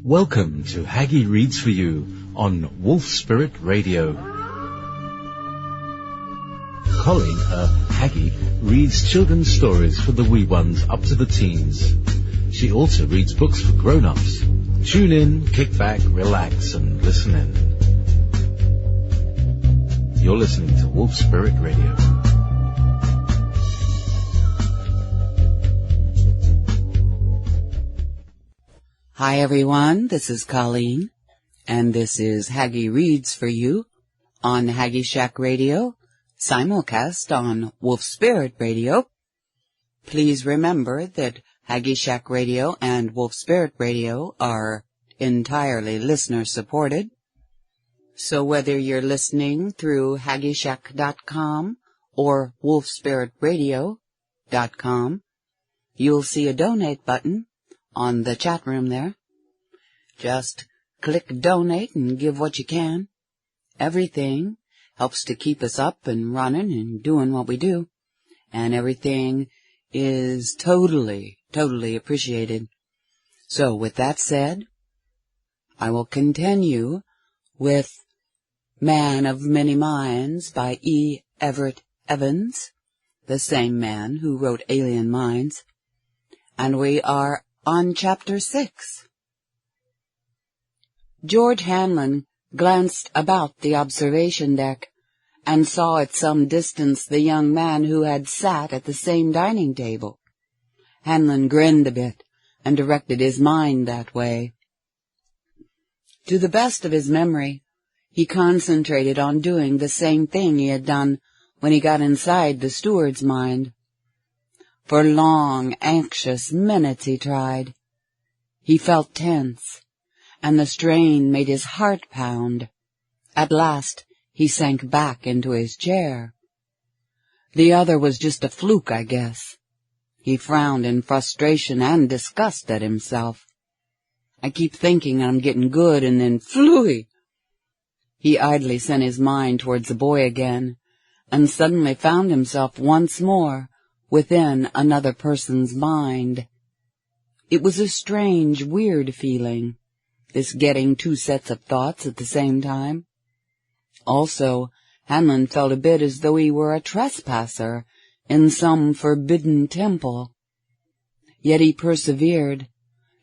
Welcome to Haggie Reads for You on Wolf Spirit Radio. Colleen, Haggie, reads children's stories for the wee ones up to the teens. She also reads books for grown-ups. Tune in, kick back, relax, and listen in. You're listening to Wolf Spirit Radio. Hi everyone, this is Colleen, and this is Haggie Reads for You on Haggie Shack Radio, simulcast on Wolf Spirit Radio. Please remember that Haggie Shack Radio and Wolf Spirit Radio are entirely listener-supported. So whether you're listening through HaggieShack.com or WolfSpiritRadio.com, you'll see a donate button on the chat room there. Just click donate and give what you can. Everything helps to keep us up and running and doing what we do. And everything is totally appreciated. So with that said, I will continue with Man of Many Minds by E. Everett Evans, the same man who wrote Alien Minds. And we are on Chapter 6. George Hanlon glanced about the observation deck and saw at some distance the young man who had sat at the same dining table. Hanlon grinned a bit and directed his mind that way. To the best of his memory, he concentrated on doing the same thing he had done when he got inside the steward's mind. For long, anxious minutes he tried. He felt tense, and the strain made his heart pound. At last he sank back into his chair. The other was just a fluke, I guess. He frowned in frustration and disgust at himself. I keep thinking I'm getting good, and then flooey! He idly sent his mind towards the boy again, and suddenly found himself once more within another person's mind. It was a strange, weird feeling, this getting two sets of thoughts at the same time. Also, Hanlon felt a bit as though he were a trespasser in some forbidden temple. Yet he persevered,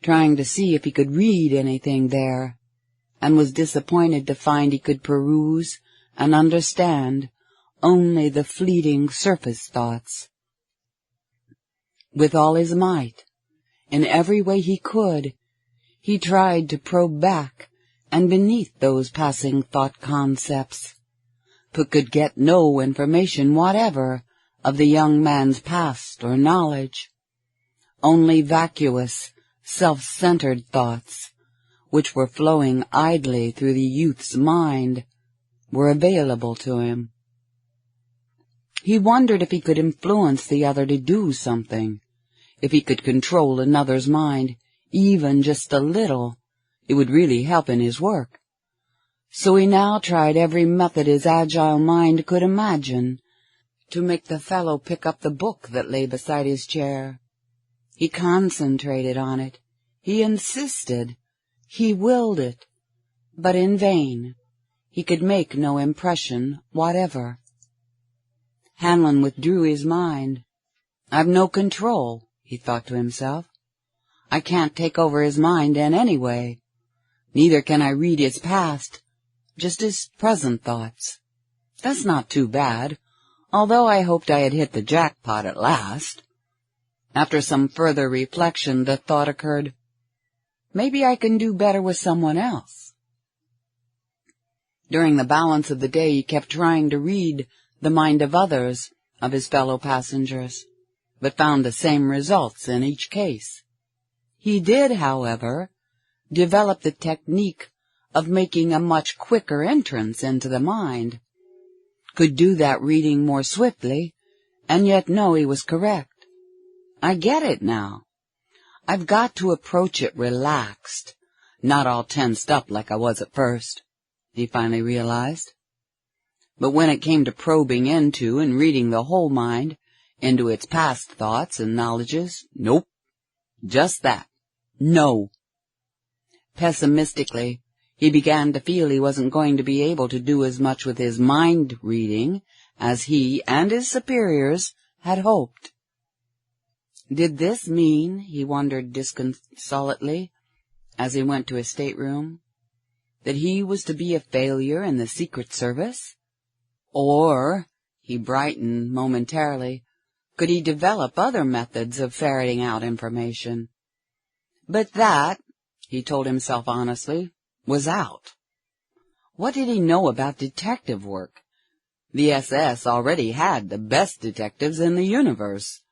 trying to see if he could read anything there, and was disappointed to find he could peruse and understand only the fleeting surface thoughts. With all his might, in every way he could, he tried to probe back and beneath those passing thought concepts, but could get no information whatever of the young man's past or knowledge. Only vacuous, self-centered thoughts, which were flowing idly through the youth's mind, were available to him. He wondered if he could influence the other to do something. If he could control another's mind, even just a little, it would really help in his work. So he now tried every method his agile mind could imagine to make the fellow pick up the book that lay beside his chair. He concentrated on it. He insisted. He willed it. But in vain. He could make no impression whatever. Hanlon withdrew his mind. I've no control, he thought to himself. I can't take over his mind in any way. Neither can I read his past, just his present thoughts. That's not too bad, although I hoped I had hit the jackpot at last. After some further reflection, the thought occurred, maybe I can do better with someone else. During the balance of the day he kept trying to read the mind of others, of his fellow passengers, but found the same results in each case. He did, however, develop the technique of making a much quicker entrance into the mind, could do that reading more swiftly, and yet know he was correct. I get it now. I've got to approach it relaxed, not all tensed up like I was at first, he finally realized. But when it came to probing into and reading the whole mind, into its past thoughts and knowledges, nope. Just that. No. Pessimistically, he began to feel he wasn't going to be able to do as much with his mind reading as he and his superiors had hoped. Did this mean, he wondered disconsolately as he went to his stateroom, that he was to be a failure in the Secret Service? Or, he brightened momentarily, could he develop other methods of ferreting out information? But that, he told himself honestly, was out. What did he know about detective work? The SS already had the best detectives in the universe.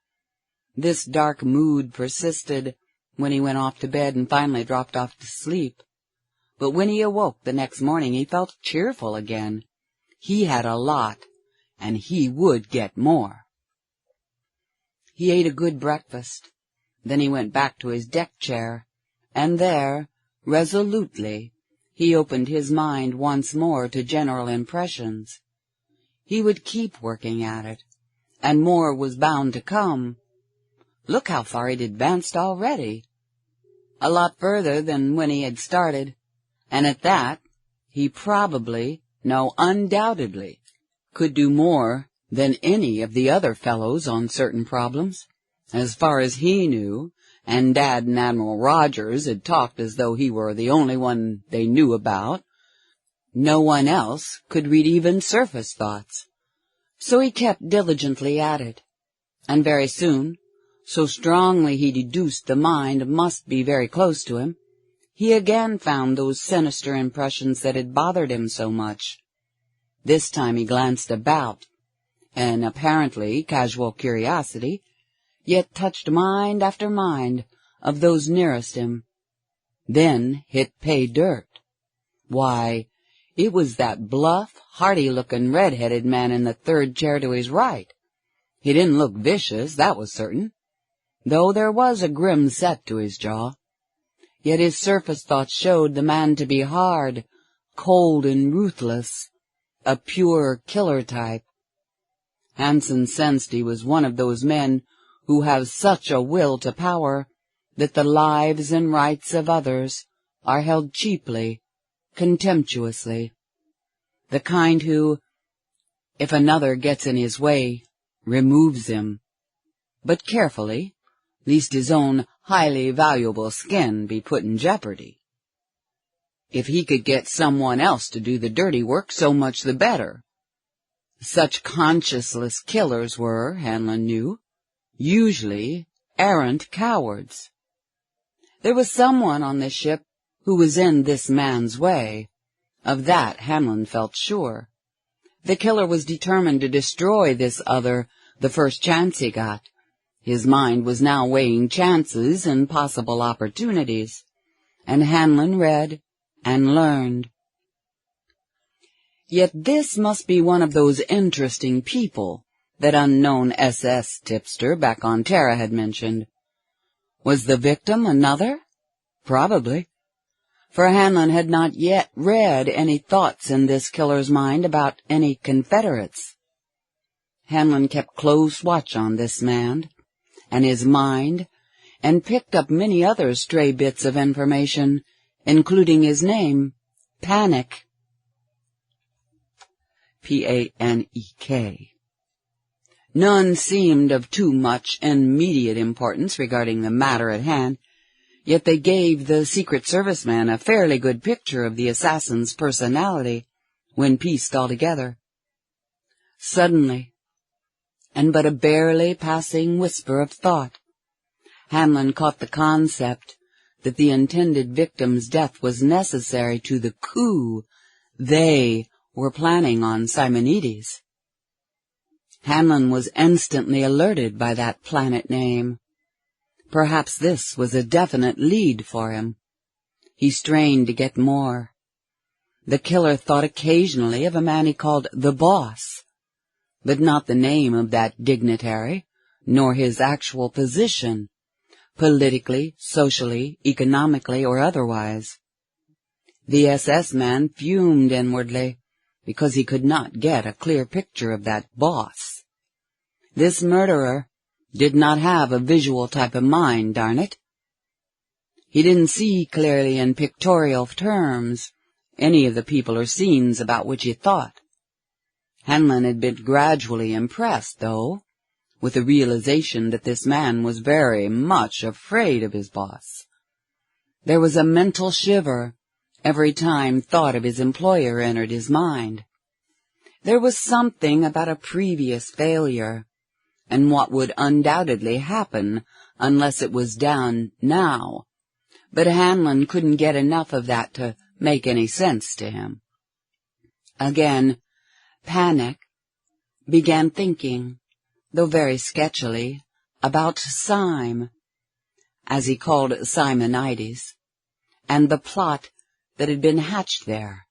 This dark mood persisted when he went off to bed and finally dropped off to sleep. But when he awoke the next morning, he felt cheerful again. He had a lot, and he would get more. He ate a good breakfast. Then he went back to his deck chair, and there, resolutely, he opened his mind once more to general impressions. He would keep working at it, and more was bound to come. Look how far he'd advanced already. A lot further than when he had started, and at that, he probably, no, undoubtedly, could do more than any of the other fellows on certain problems. As far as he knew, and Dad and Admiral Rogers had talked as though he were the only one they knew about, no one else could read even surface thoughts. So he kept diligently at it, and very soon, so strongly he deduced the mind must be very close to him, he again found those sinister impressions that had bothered him so much. This time he glanced about, in apparently casual curiosity, yet touched mind after mind of those nearest him. Then hit pay dirt. Why, it was that bluff, hearty-looking red-headed man in the third chair to his right. He didn't look vicious, that was certain, though there was a grim set to his jaw. Yet his surface thoughts showed the man to be hard, cold and ruthless, a pure killer type. Hansen sensed he was one of those men who have such a will to power that the lives and rights of others are held cheaply, contemptuously. The kind who, if another gets in his way, removes him, but carefully, lest his own highly valuable skin be put in jeopardy. If he could get someone else to do the dirty work, so much the better. Such conscienceless killers were, Hanlon knew, usually arrant cowards. There was someone on this ship who was in this man's way. Of that Hanlon felt sure. The killer was determined to destroy this other the first chance he got. His mind was now weighing chances and possible opportunities, and Hanlon read and learned. Yet this must be one of those interesting people that unknown SS tipster back on Terra had mentioned. Was the victim another? Probably, for Hanlon had not yet read any thoughts in this killer's mind about any Confederates. Hanlon kept close watch on this man and his mind, and picked up many other stray bits of information, including his name, Panic. P-A-N-E-K. None seemed of too much immediate importance regarding the matter at hand, yet they gave the Secret Service man a fairly good picture of the assassin's personality when pieced all together. Suddenly, and but a barely passing whisper of thought, Hanlon caught the concept that the intended victim's death was necessary to the coup they were planning on Simonides. Hanlon was instantly alerted by that planet name. Perhaps this was a definite lead for him. He strained to get more. The killer thought occasionally of a man he called the Boss, but not the name of that dignitary, nor his actual position, politically, socially, economically, or otherwise. The SS man fumed inwardly, because he could not get a clear picture of that Boss. This murderer did not have a visual type of mind, darn it. He didn't see clearly in pictorial terms any of the people or scenes about which he thought. Hanlon had been gradually impressed, though, with the realization that this man was very much afraid of his boss. There was a mental shiver every time thought of his employer entered his mind. There was something about a previous failure, and what would undoubtedly happen unless it was done now, but Hanlon couldn't get enough of that to make any sense to him. Again, panic began thinking, though very sketchily, about Syme, as he called Simonides, and the plot that had been hatched there.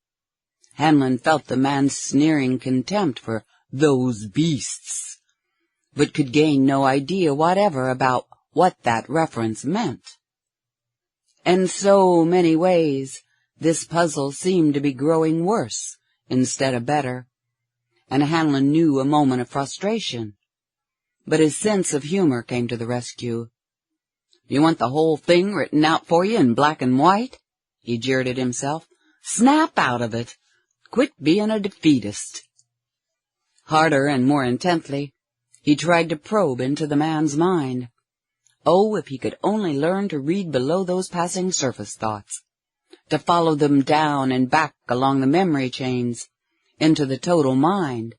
Hanlon felt the man's sneering contempt for those beasts, but could gain no idea whatever about what that reference meant. In so many ways, this puzzle seemed to be growing worse instead of better, and Hanlon knew a moment of frustration. But his sense of humor came to the rescue. "You want the whole thing written out for you in black and white?" he jeered at himself. "Snap out of it. Quit being a defeatist." Harder and more intently, he tried to probe into the man's mind. Oh, if he could only learn to read below those passing surface thoughts, to follow them down and back along the memory chains into the total mind.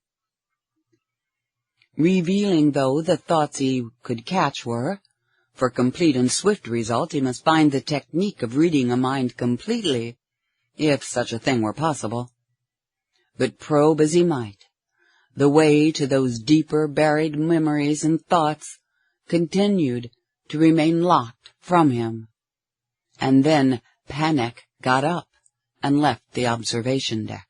Revealing, though, the thoughts he could catch were, for complete and swift result he must find the technique of reading a mind completely, if such a thing were possible. But probe as he might, the way to those deeper buried memories and thoughts continued to remain locked from him. And then panic got up and left the observation deck.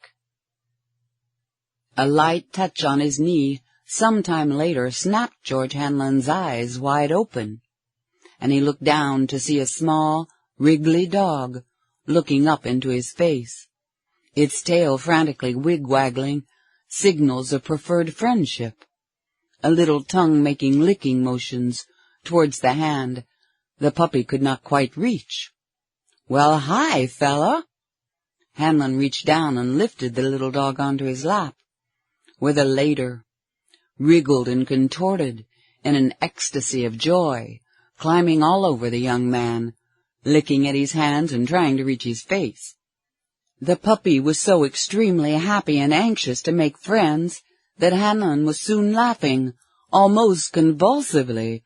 A light touch on his knee some time later snapped George Hanlon's eyes wide open, and he looked down to see a small, wriggly dog looking up into his face, its tail frantically wig-waggling signals of preferred friendship, a little tongue making licking motions towards the hand the puppy could not quite reach. "Well, hi, fella!" Hanlon reached down and lifted the little dog onto his lap, where the later wriggled and contorted in an ecstasy of joy, climbing all over the young man, licking at his hands and trying to reach his face. The puppy was so extremely happy and anxious to make friends that Hanlon was soon laughing, almost convulsively,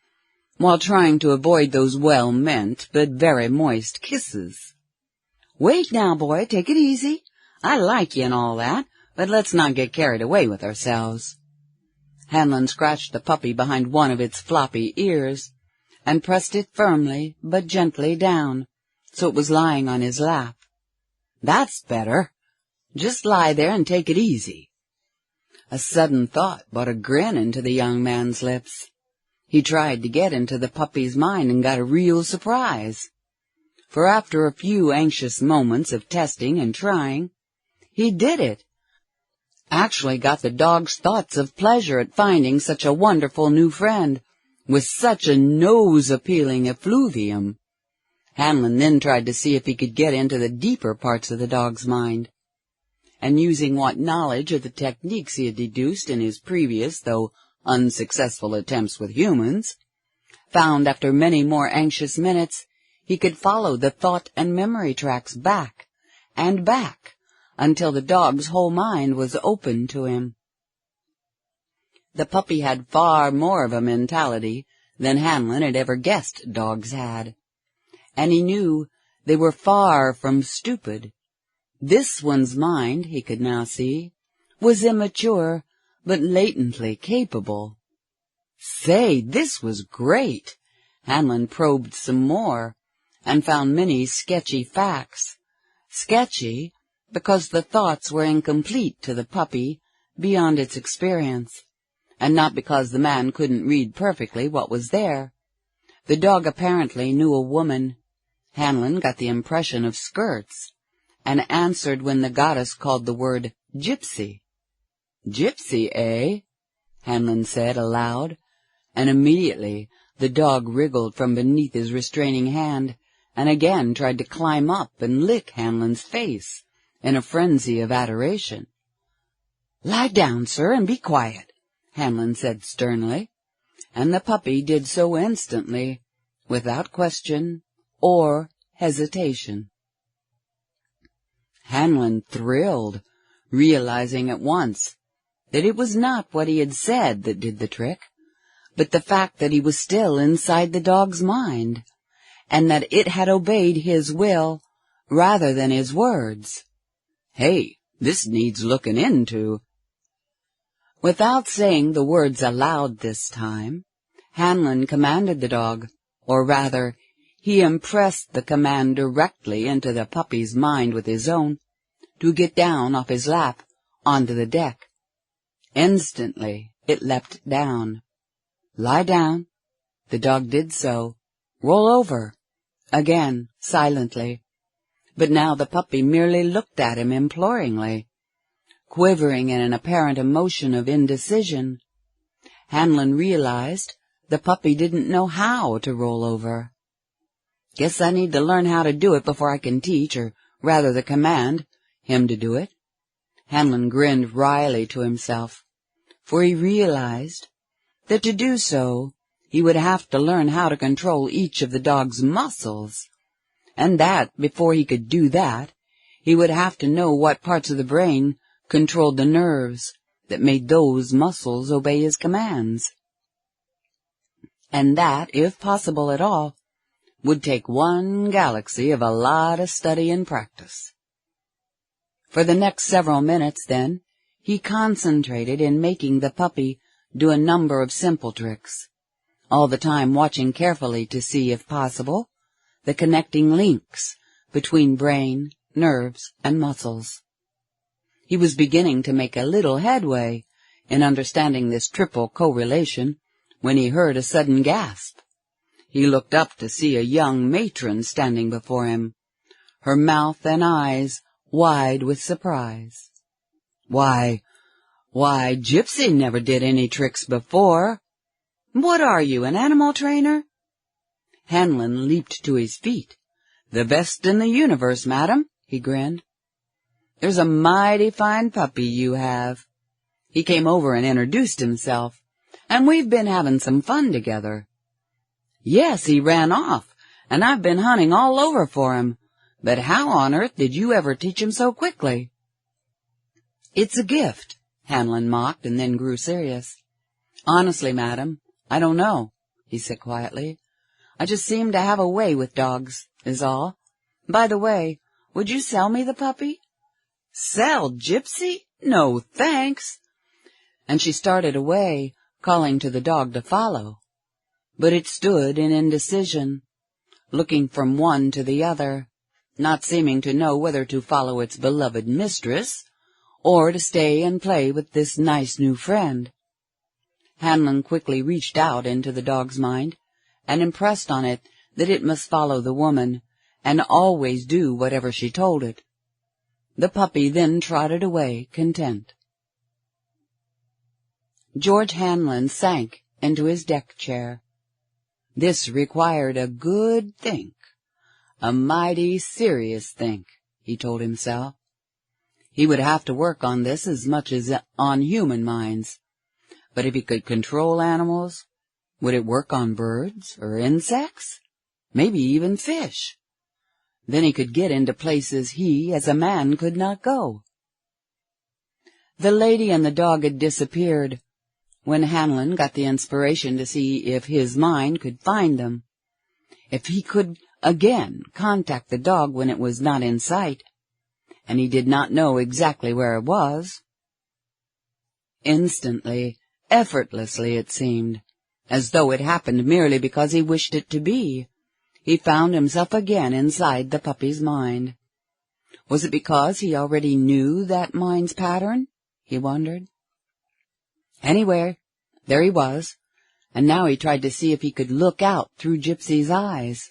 while trying to avoid those well-meant but very moist kisses. "Wait now, boy, take it easy. I like you and all that, but let's not get carried away with ourselves." Hanlon scratched the puppy behind one of its floppy ears, and pressed it firmly but gently down, so it was lying on his lap. "That's better. Just lie there and take it easy." A sudden thought brought a grin into the young man's lips. He tried to get into the puppy's mind and got a real surprise. For after a few anxious moments of testing and trying, he did it. Actually got the dog's thoughts of pleasure at finding such a wonderful new friend, with such a nose-appealing effluvium. Hanlon then tried to see if he could get into the deeper parts of the dog's mind, and using what knowledge of the techniques he had deduced in his previous, though unsuccessful attempts with humans, found after many more anxious minutes he could follow the thought and memory tracks back and back until the dog's whole mind was open to him. The puppy had far more of a mentality than Hanlon had ever guessed dogs had, and he knew they were far from stupid. This one's mind, he could now see, was immature but latently capable. Say, this was great! Hanlon probed some more, and found many sketchy facts. Sketchy because the thoughts were incomplete to the puppy beyond its experience, and not because the man couldn't read perfectly what was there. The dog apparently knew a woman. Hanlon got the impression of skirts, and answered when the goddess called the word gypsy. "Gypsy, eh?" Hanlon said aloud, and immediately the dog wriggled from beneath his restraining hand and again tried to climb up and lick Hanlon's face in a frenzy of adoration. "Lie down, sir, and be quiet," Hanlon said sternly, and the puppy did so instantly, without question or hesitation. Hanlon thrilled, realizing at once that it was not what he had said that did the trick, but the fact that he was still inside the dog's mind, and that it had obeyed his will rather than his words. "Hey, this needs looking into." Without saying the words aloud this time, Hanlon commanded the dog, or rather, he impressed the command directly into the puppy's mind with his own, to get down off his lap onto the deck. Instantly it leapt down. "Lie down." The dog did so. "Roll over." Again, silently. But now the puppy merely looked at him imploringly, quivering in an apparent emotion of indecision. Hanlon realized the puppy didn't know how to roll over. "Guess I need to learn how to do it before I can teach, or rather the command, him to do it." Hanlon grinned wryly to himself, for he realized that to do so he would have to learn how to control each of the dog's muscles, and that before he could do that, he would have to know what parts of the brain controlled the nerves that made those muscles obey his commands. And that, if possible at all, would take one galaxy of a lot of study and practice. For the next several minutes, then, he concentrated in making the puppy do a number of simple tricks, all the time watching carefully to see, if possible, the connecting links between brain, nerves, and muscles. He was beginning to make a little headway in understanding this triple correlation when he heard a sudden gasp. He looked up to see a young matron standing before him, her mouth and eyes wide with surprise. Why, Gypsy never did any tricks before. What are you, an animal trainer?" Hanlon leaped to his feet. "The best in the universe, madam," he grinned. "There's a mighty fine puppy you have." He came over and introduced himself, "and we've been having some fun together." "Yes, he ran off, and I've been hunting all over for him. But how on earth did you ever teach him so quickly?" "It's a gift," Hanlon mocked, and then grew serious. "Honestly, madam, I don't know," he said quietly. "I just seem to have a way with dogs, is all. By the way, would you sell me the puppy?" "Sell Gypsy? No, thanks." And she started away, calling to the dog to follow. But it stood in indecision, looking from one to the other, not seeming to know whether to follow its beloved mistress or to stay and play with this nice new friend. Hanlon quickly reached out into the dog's mind and impressed on it that it must follow the woman and always do whatever she told it. The puppy then trotted away content. George Hanlon sank into his deck chair. This required a good think, a mighty serious think, he told himself. He would have to work on this as much as on human minds. But if he could control animals, would it work on birds or insects? Maybe even fish. Then he could get into places he, as a man, could not go. The lady and the dog had disappeared when Hanlon got the inspiration to see if his mind could find them. If he could again contact the dog when it was not in sight, and he did not know exactly where it was. Instantly, effortlessly it seemed, as though it happened merely because he wished it to be, he found himself again inside the puppy's mind. Was it because he already knew that mind's pattern? He wondered. Anyway, there he was, and now he tried to see if he could look out through Gypsy's eyes,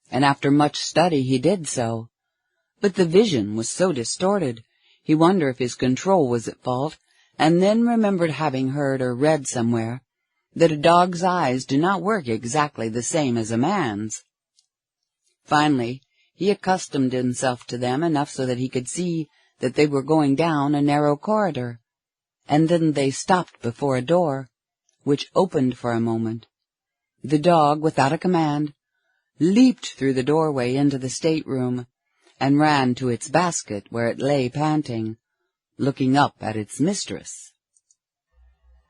and after much study he did so. But the vision was so distorted, he wondered if his control was at fault, and then remembered having heard or read somewhere that a dog's eyes do not work exactly the same as a man's. Finally, he accustomed himself to them enough so that he could see that they were going down a narrow corridor, and then they stopped before a door, which opened for a moment. The dog, without a command, leaped through the doorway into the stateroom and ran to its basket where it lay panting, looking up at its mistress.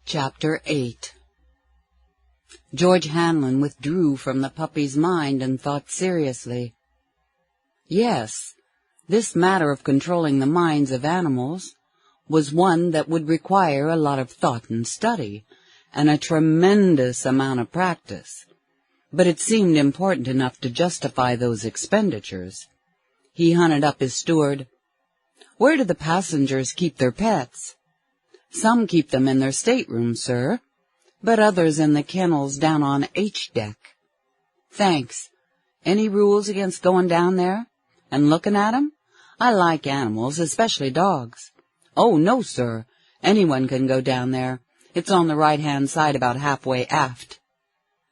Chapter 8. George Hanlon withdrew from the puppy's mind and thought seriously. Yes, this matter of controlling the minds of animals was one that would require a lot of thought and study, and a tremendous amount of practice. But it seemed important enough to justify those expenditures. He hunted up his steward. "Where do the passengers keep their pets?" "Some keep them in their staterooms, sir, but others in the kennels down on H deck." "Thanks. Any rules against going down there and looking at 'em? I like animals, especially dogs." "Oh, no, sir. Anyone can go down there. It's on the right-hand side about halfway aft."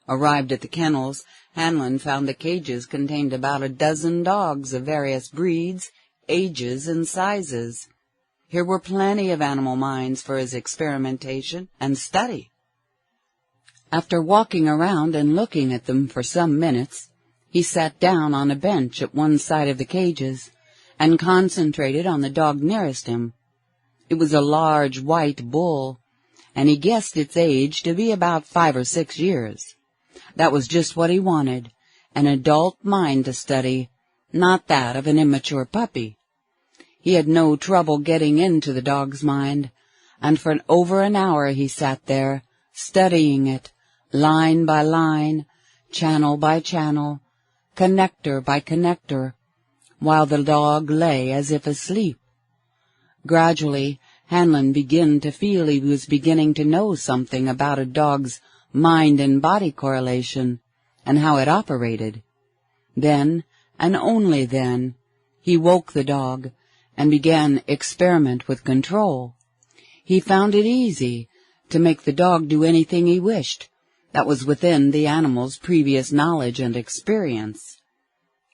Arrived at the kennels, Hanlon found the cages contained about a dozen dogs of various breeds, ages, and sizes. Here were plenty of animal minds for his experimentation and study. After walking around and looking at them for some minutes, he sat down on a bench at one side of the cages and concentrated on the dog nearest him. It was a large white bull, and he guessed its age to be about 5 or 6 years. That was just what he wanted, an adult mind to study, not that of an immature puppy. He had no trouble getting into the dog's mind, and for over an hour he sat there, studying it, line by line, channel by channel, connector by connector, while the dog lay as if asleep. Gradually, Hanlon began to feel he was beginning to know something about a dog's mind and body correlation, and how it operated. Then, and only then, he woke the dog and began experiment with control. He found it easy to make the dog do anything he wished that was within the animal's previous knowledge and experience.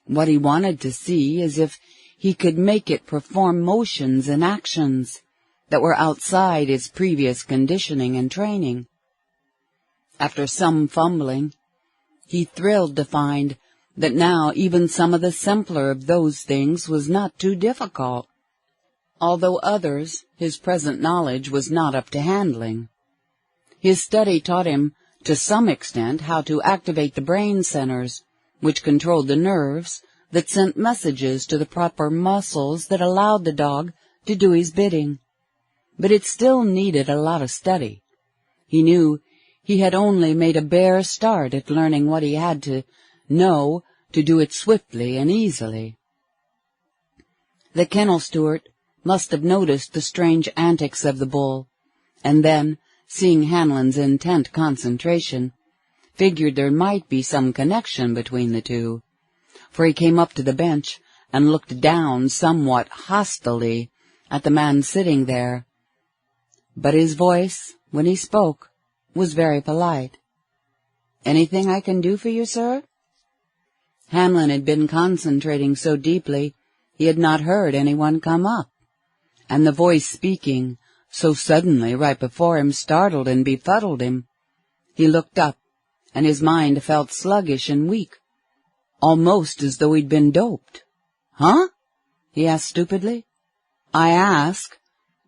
What he wanted to see is if he could make it perform motions and actions that were outside its previous conditioning and training. After some fumbling, he thrilled to find that now even some of the simpler of those things was not too difficult, although others his present knowledge was not up to handling. His study taught him to some extent how to activate the brain centers, which controlled the nerves that sent messages to the proper muscles that allowed the dog to do his bidding. But it still needed a lot of study. He knew he had only made a bare start at learning what he had to know to do it swiftly and easily. The kennel steward must have noticed the strange antics of the bull, and then, seeing Hanlon's intent concentration, figured there might be some connection between the two, for he came up to the bench and looked down somewhat hostilely at the man sitting there. But his voice, when he spoke, was very polite. "Anything I can do for you, sir?" Hanlon had been concentrating so deeply he had not heard anyone come up, and the voice speaking so suddenly right before him startled and befuddled him. He looked up, and his mind felt sluggish and weak, almost as though he'd been doped. "Huh?" he asked stupidly. "I ask,"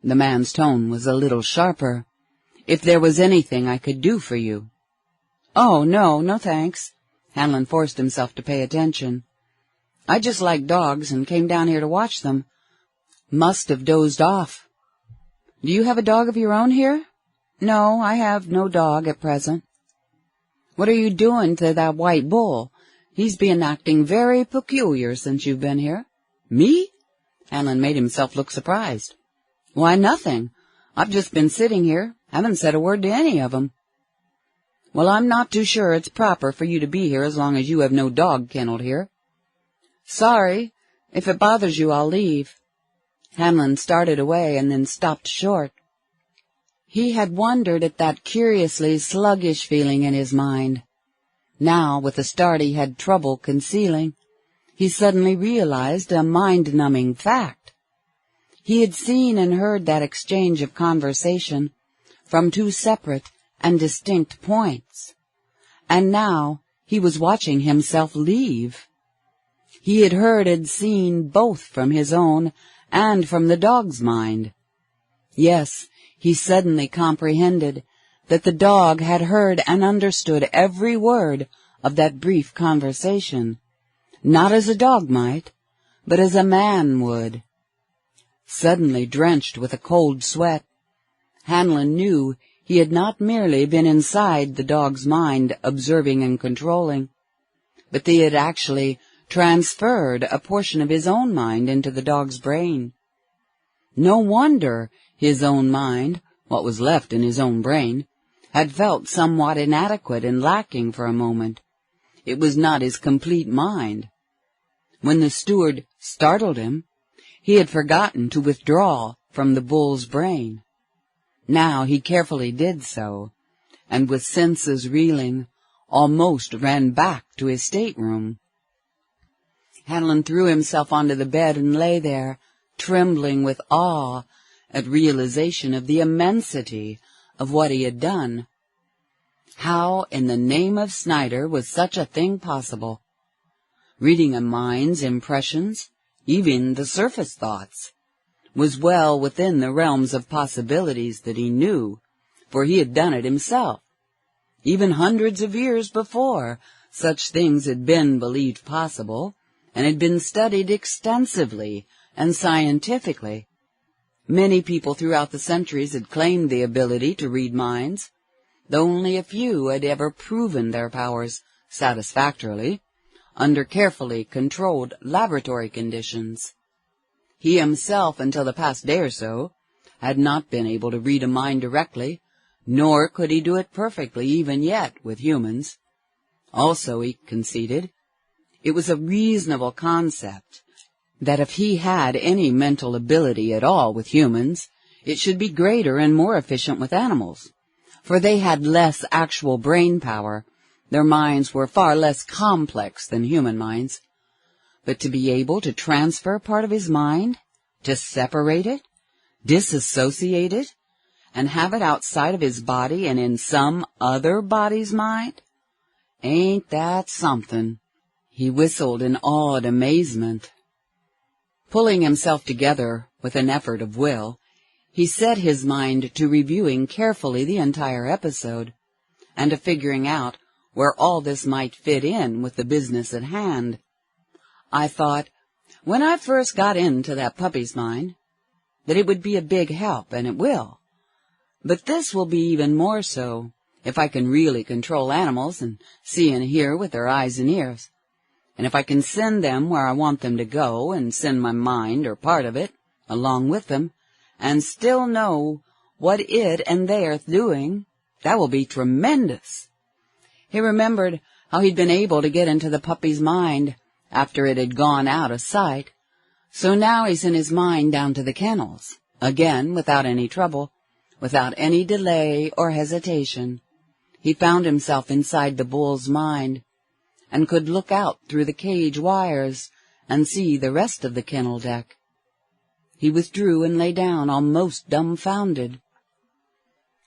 the man's tone was a little sharper, "if there was anything I could do for you." "Oh, no thanks." Hanlon forced himself to pay attention. "I just like dogs and came down here to watch them. Must have dozed off." "Do you have a dog of your own here?" "No, I have no dog at present." "What are you doing to that white bull? He's been acting very peculiar since you've been here." "Me?" Hanlon made himself look surprised. "Why, nothing. I've just been sitting here, haven't said a word to any of 'em." "Well, I'm not too sure it's proper for you to be here as long as you have no dog kenneled here." "Sorry. If it bothers you, I'll leave." Hanlon started away and then stopped short. He had wondered at that curiously sluggish feeling in his mind. Now, with the start he had trouble concealing, he suddenly realized a mind-numbing fact. He had seen and heard that exchange of conversation from two separate and distinct points, and now he was watching himself leave. He had heard and seen both from his own and from the dog's mind. Yes, he suddenly comprehended that the dog had heard and understood every word of that brief conversation, not as a dog might, but as a man would. Suddenly drenched with a cold sweat, Hanlon knew he had not merely been inside the dog's mind observing and controlling, but that he had actually transferred a portion of his own mind into the dog's brain. No wonder his own mind, what was left in his own brain, had felt somewhat inadequate and lacking for a moment. It was not his complete mind. When the steward startled him, he had forgotten to withdraw from the bull's brain. Now he carefully did so, and with senses reeling, almost ran back to his stateroom. Hanlon threw himself onto the bed and lay there, trembling with awe at realization of the immensity of what he had done. How in the name of Snyder was such a thing possible? Reading a mind's impressions, even the surface thoughts, was well within the realms of possibilities that he knew, for he had done it himself. Even hundreds of years before, such things had been believed possible, and had been studied extensively and scientifically. Many people throughout the centuries had claimed the ability to read minds, though only a few had ever proven their powers satisfactorily, under carefully controlled laboratory conditions. He himself, until the past day or so, had not been able to read a mind directly, nor could he do it perfectly even yet with humans. Also, he conceded, it was a reasonable concept that if he had any mental ability at all with humans, it should be greater and more efficient with animals, for they had less actual brain power. Their minds were far less complex than human minds. But to be able to transfer part of his mind, to separate it, disassociate it, and have it outside of his body and in some other body's mind? Ain't that something? He whistled in awed amazement. Pulling himself together with an effort of will, he set his mind to reviewing carefully the entire episode, and to figuring out where all this might fit in with the business at hand. I thought, when I first got into that puppy's mind, that it would be a big help, and it will. But this will be even more so, if I can really control animals and see and hear with their eyes and ears. And if I can send them where I want them to go, and send my mind, or part of it, along with them, and still know what it and they are doing, that will be tremendous. He remembered how he'd been able to get into the puppy's mind after it had gone out of sight, so now he sent his mind down to the kennels, again without any trouble, without any delay or hesitation. He found himself inside the bull's mind, and could look out through the cage wires and see the rest of the kennel deck. He withdrew and lay down almost dumbfounded.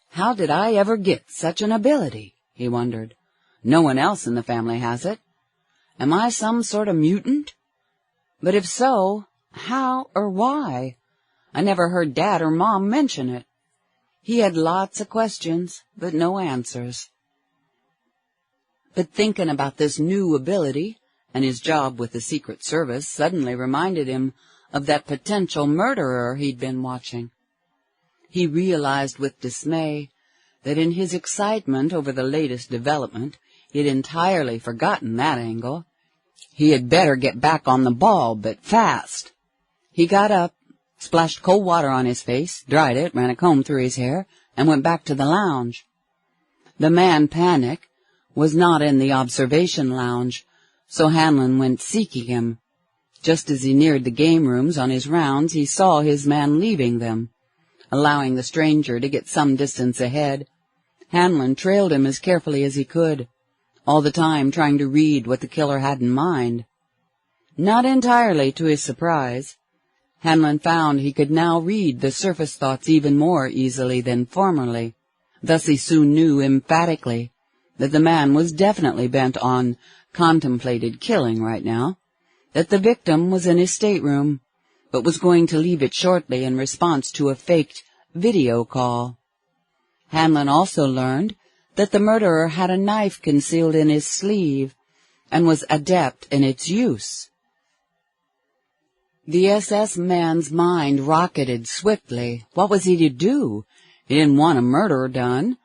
How did I ever get such an ability? He wondered. No one else in the family has it. Am I some sort of mutant? But if so, how or why? I never heard Dad or Mom mention it. He had lots of questions, but no answers. But thinking about this new ability and his job with the Secret Service suddenly reminded him of that potential murderer he'd been watching. He realized with dismay that in his excitement over the latest development, he'd entirely forgotten that angle. He had better get back on the ball, but fast. He got up, splashed cold water on his face, dried it, ran a comb through his hair, and went back to the lounge. The man, Panic, was not in the observation lounge, so Hanlon went seeking him. Just as he neared the game rooms on his rounds, he saw his man leaving them. Allowing the stranger to get some distance ahead, Hanlon trailed him as carefully as he could, all the time trying to read what the killer had in mind. Not entirely to his surprise, Hanlon found he could now read the surface thoughts even more easily than formerly. Thus he soon knew emphatically that the man was definitely bent on contemplated killing right now, that the victim was in his stateroom, but was going to leave it shortly in response to a faked video call. Hanlon also learned that the murderer had a knife concealed in his sleeve and was adept in its use. The SS man's mind rocketed swiftly. What was he to do? He didn't want a murder done,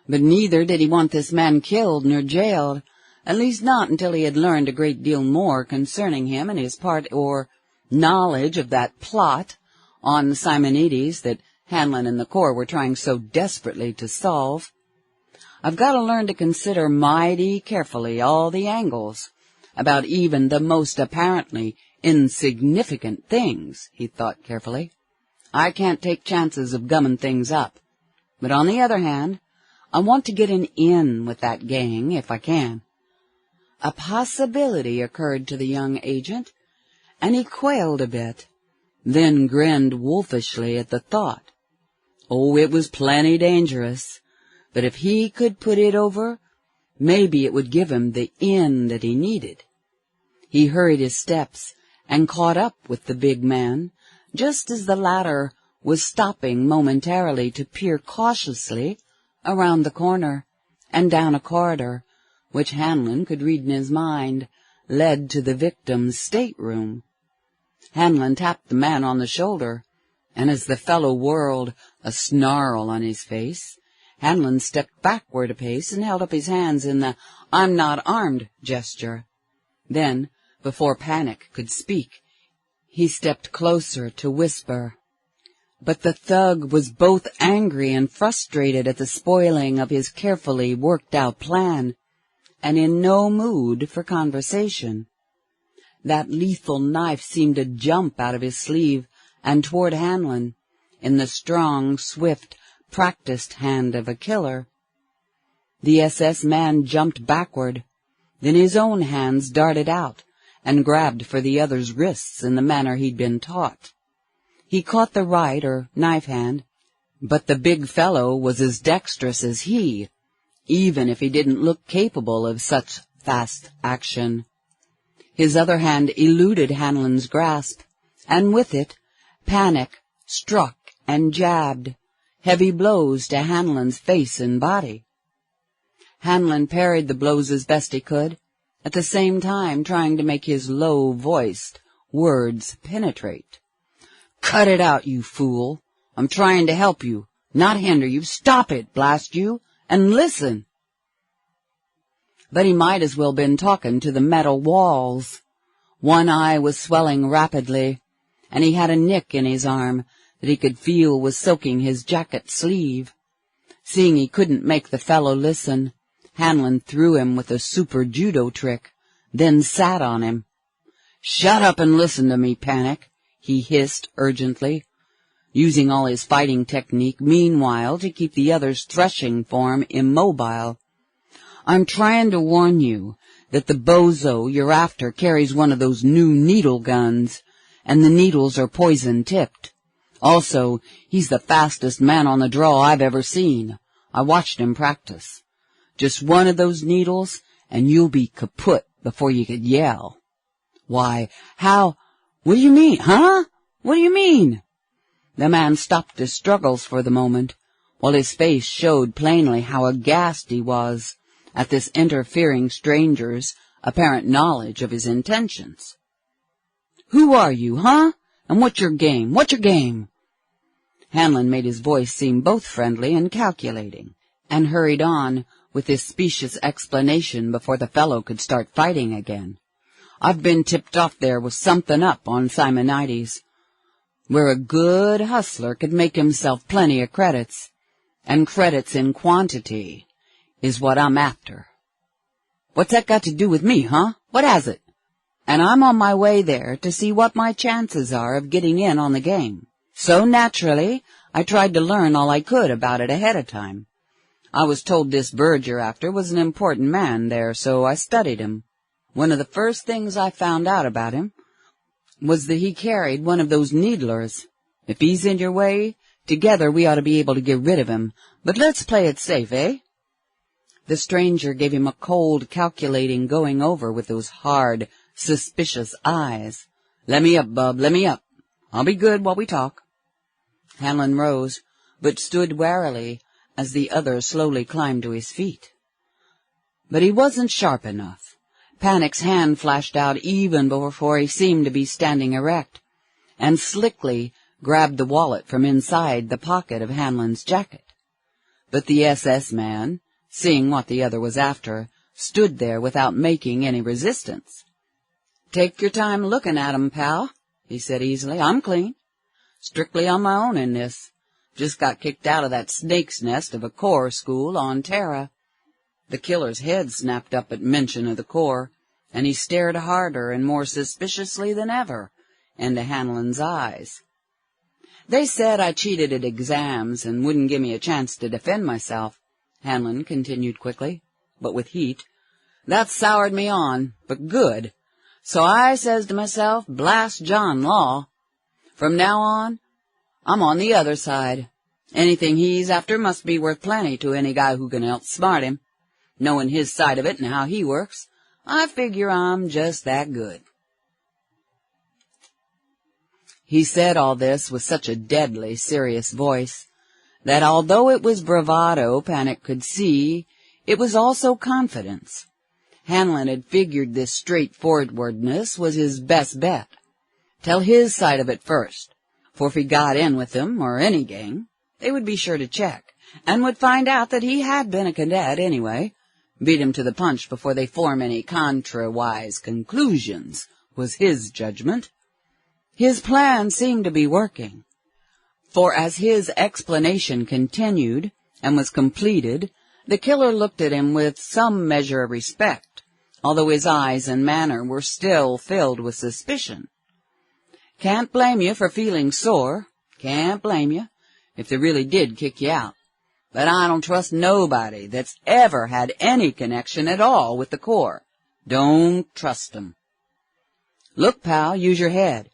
but neither did he want this man killed nor jailed, at least not until he had learned a great deal more concerning him and his part or knowledge of that plot on Simonides that Hanlon and the Corps were trying so desperately to solve. I've got to learn to consider mighty carefully all the angles about even the most apparently insignificant things, he thought carefully. I can't take chances of gumming things up. But on the other hand, I want to get an in with that gang if I can. A possibility occurred to the young agent, and he quailed a bit, then grinned wolfishly at the thought. Oh, it was plenty dangerous, but if he could put it over, maybe it would give him the in that he needed. He hurried his steps and caught up with the big man, just as the latter was stopping momentarily to peer cautiously around the corner and down a corridor, which Hanlon could read in his mind, led to the victim's stateroom. Hanlon tapped the man on the shoulder, and as the fellow whirled, a snarl on his face, Hanlon stepped backward a pace and held up his hands in the "I'm not armed" gesture. Then, before Panic could speak, he stepped closer to whisper. But the thug was both angry and frustrated at the spoiling of his carefully worked-out plan, and in no mood for conversation. That lethal knife seemed to jump out of his sleeve and toward Hanlon, in the strong, swift, practiced hand of a killer. The SS man jumped backward, then his own hands darted out and grabbed for the other's wrists in the manner he'd been taught. He caught the right or knife hand, but the big fellow was as dexterous as he, even if he didn't look capable of such fast action. His other hand eluded Hanlon's grasp, and with it, Panic struck and jabbed, heavy blows to Hanlon's face and body. Hanlon parried the blows as best he could, at the same time trying to make his low-voiced words penetrate. "Cut it out, you fool. I'm trying to help you, not hinder you. Stop it, blast you, and listen." But he might as well been talking to the metal walls. One eye was swelling rapidly, and he had a nick in his arm that he could feel was soaking his jacket sleeve. Seeing he couldn't make the fellow listen, Hanlon threw him with a super judo trick, then sat on him. "Shut up and listen to me, Panic," he hissed urgently, using all his fighting technique meanwhile to keep the other's threshing form immobile. "I'm trying to warn you that the bozo you're after carries one of those new needle guns, and the needles are poison-tipped. Also, he's the fastest man on the draw I've ever seen. I watched him practice. Just one of those needles, and you'll be kaput before you could yell." "Why, how? What do you mean, huh? What do you mean?" The man stopped his struggles for the moment, while his face showed plainly how aghast he was at this interfering stranger's apparent knowledge of his intentions. "Who are you, huh? And what's your game? What's your game?" Hanlon made his voice seem both friendly and calculating, and hurried on with his specious explanation before the fellow could start fighting again. "I've been tipped off there with something up on Simonides, where a good hustler could make himself plenty of credits, and credits in quantity is what I'm after." "What's that got to do with me, huh? What has it?" "And I'm on my way there to see what my chances are of getting in on the game. So naturally, I tried to learn all I could about it ahead of time. I was told this bird you're after was an important man there, so I studied him. One of the first things I found out about him was that he carried one of those needlers. If he's in your way, together we ought to be able to get rid of him. But let's play it safe, eh? The stranger gave him a cold, calculating going over with those hard, suspicious eyes. Let me up, bub, let me up. I'll be good while we talk. Hanlon rose, but stood warily as the other slowly climbed to his feet. But he wasn't sharp enough. Panic's hand flashed out even before he seemed to be standing erect, and slickly grabbed the wallet from inside the pocket of Hanlon's jacket. But the SS man, seeing what the other was after, stood there without making any resistance. "Take your time looking at 'em, pal," he said easily. "I'm clean. Strictly on my own in this. Just got kicked out of that snake's nest of a Corps school on Terra." The killer's head snapped up at mention of the Corps, and he stared harder and more suspiciously than ever into Hanlon's eyes. "They said I cheated at exams and wouldn't give me a chance to defend myself," Hanlon continued quickly, but with heat. "That soured me on, but good. So I says to myself, blast John Law. From now on, I'm on the other side. Anything he's after must be worth plenty to any guy who can outsmart him. Knowing his side of it and how he works, I figure I'm just that good." He said all this with such a deadly serious voice that although it was bravado Panic could see, it was also confidence. Hanlon had figured this straightforwardness was his best bet. Tell his side of it first, for if he got in with them, or any gang, they would be sure to check, and would find out that he had been a cadet anyway. Beat him to the punch before they form any contra-wise conclusions, was his judgment. His plan seemed to be working, for as his explanation continued and was completed, the killer looked at him with some measure of respect, although his eyes and manner were still filled with suspicion. "Can't blame you for feeling sore. Can't blame you, if they really did kick you out. But I don't trust nobody that's ever had any connection at all with the Corps. Don't trust 'em. Look, pal, use your head.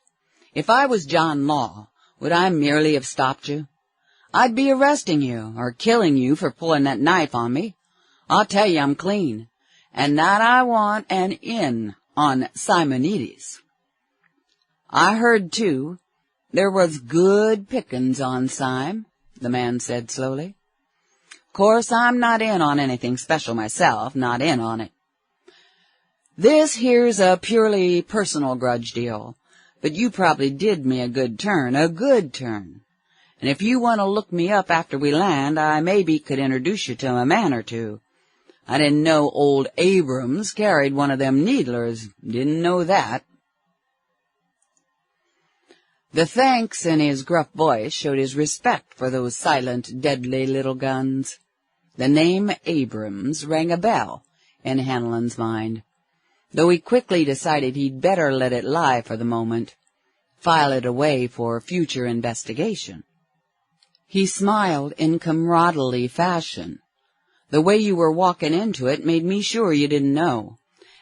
If I was John Law, would I merely have stopped you? I'd be arresting you or killing you for pulling that knife on me. I'll tell you I'm clean, and that I want an in on Simonides. I heard, too, there was good pickings on Sime," the man said slowly. "Course, I'm not in on anything special myself, not in on it. This here's a purely personal grudge deal, but you probably did me a good turn. And if you want to look me up after we land, I maybe could introduce you to a man or two. I didn't know old Abrams carried one of them needlers. Didn't know that." The thanks in his gruff voice showed his respect for those silent, deadly little guns. The name Abrams rang a bell in Hanlon's mind, though he quickly decided he'd better let it lie for the moment, file it away for future investigation. He smiled in comradely fashion. "The way you were walking into it made me sure you didn't know.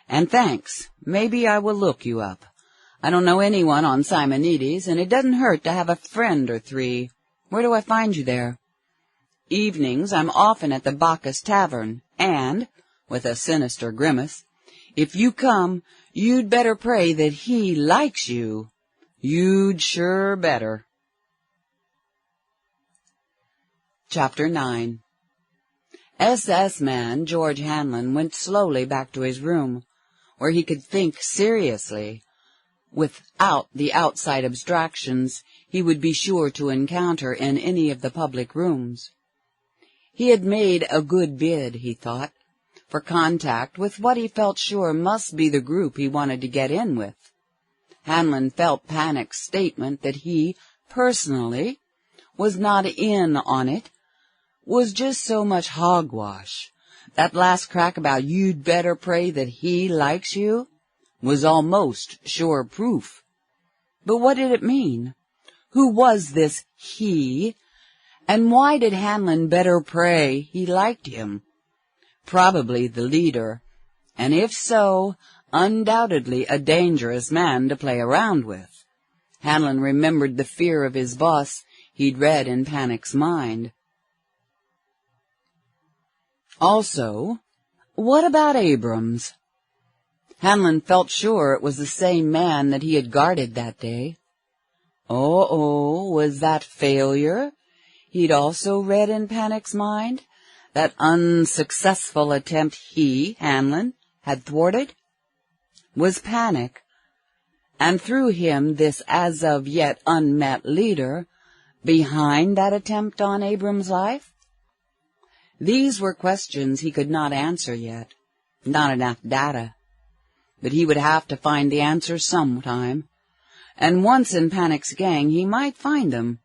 And thanks, maybe I will look you up. I don't know anyone on Simonides, and it doesn't hurt to have a friend or three. Where do I find you there?" "Evenings I'm often at the Bacchus Tavern, and," with a sinister grimace, "if you come, you'd better pray that he likes you. You'd sure better." Chapter 9. SS man George Hanlon went slowly back to his room, where he could think seriously, without the outside abstractions he would be sure to encounter in any of the public rooms. He had made a good bid, he thought, for contact with what he felt sure must be the group he wanted to get in with. Hanlon felt Panic's statement that he, personally, was not in on it, was just so much hogwash. That last crack about "you'd better pray that he likes you" was almost sure proof. But what did it mean? Who was this he, and why did Hanlon better pray he liked him? Probably the leader, and if so, undoubtedly a dangerous man to play around with. Hanlon remembered the fear of his boss he'd read in Panic's mind. Also, what about Abrams? Hanlon felt sure it was the same man that he had guarded that day. Was that failure he'd also read in Panic's mind? That unsuccessful attempt he, Hanlon, had thwarted? Was Panic, and through him this as of yet unmet leader, behind that attempt on Abrams' life? These were questions he could not answer yet. Not enough data. But he would have to find the answers sometime. And once in Panic's gang, he might find them.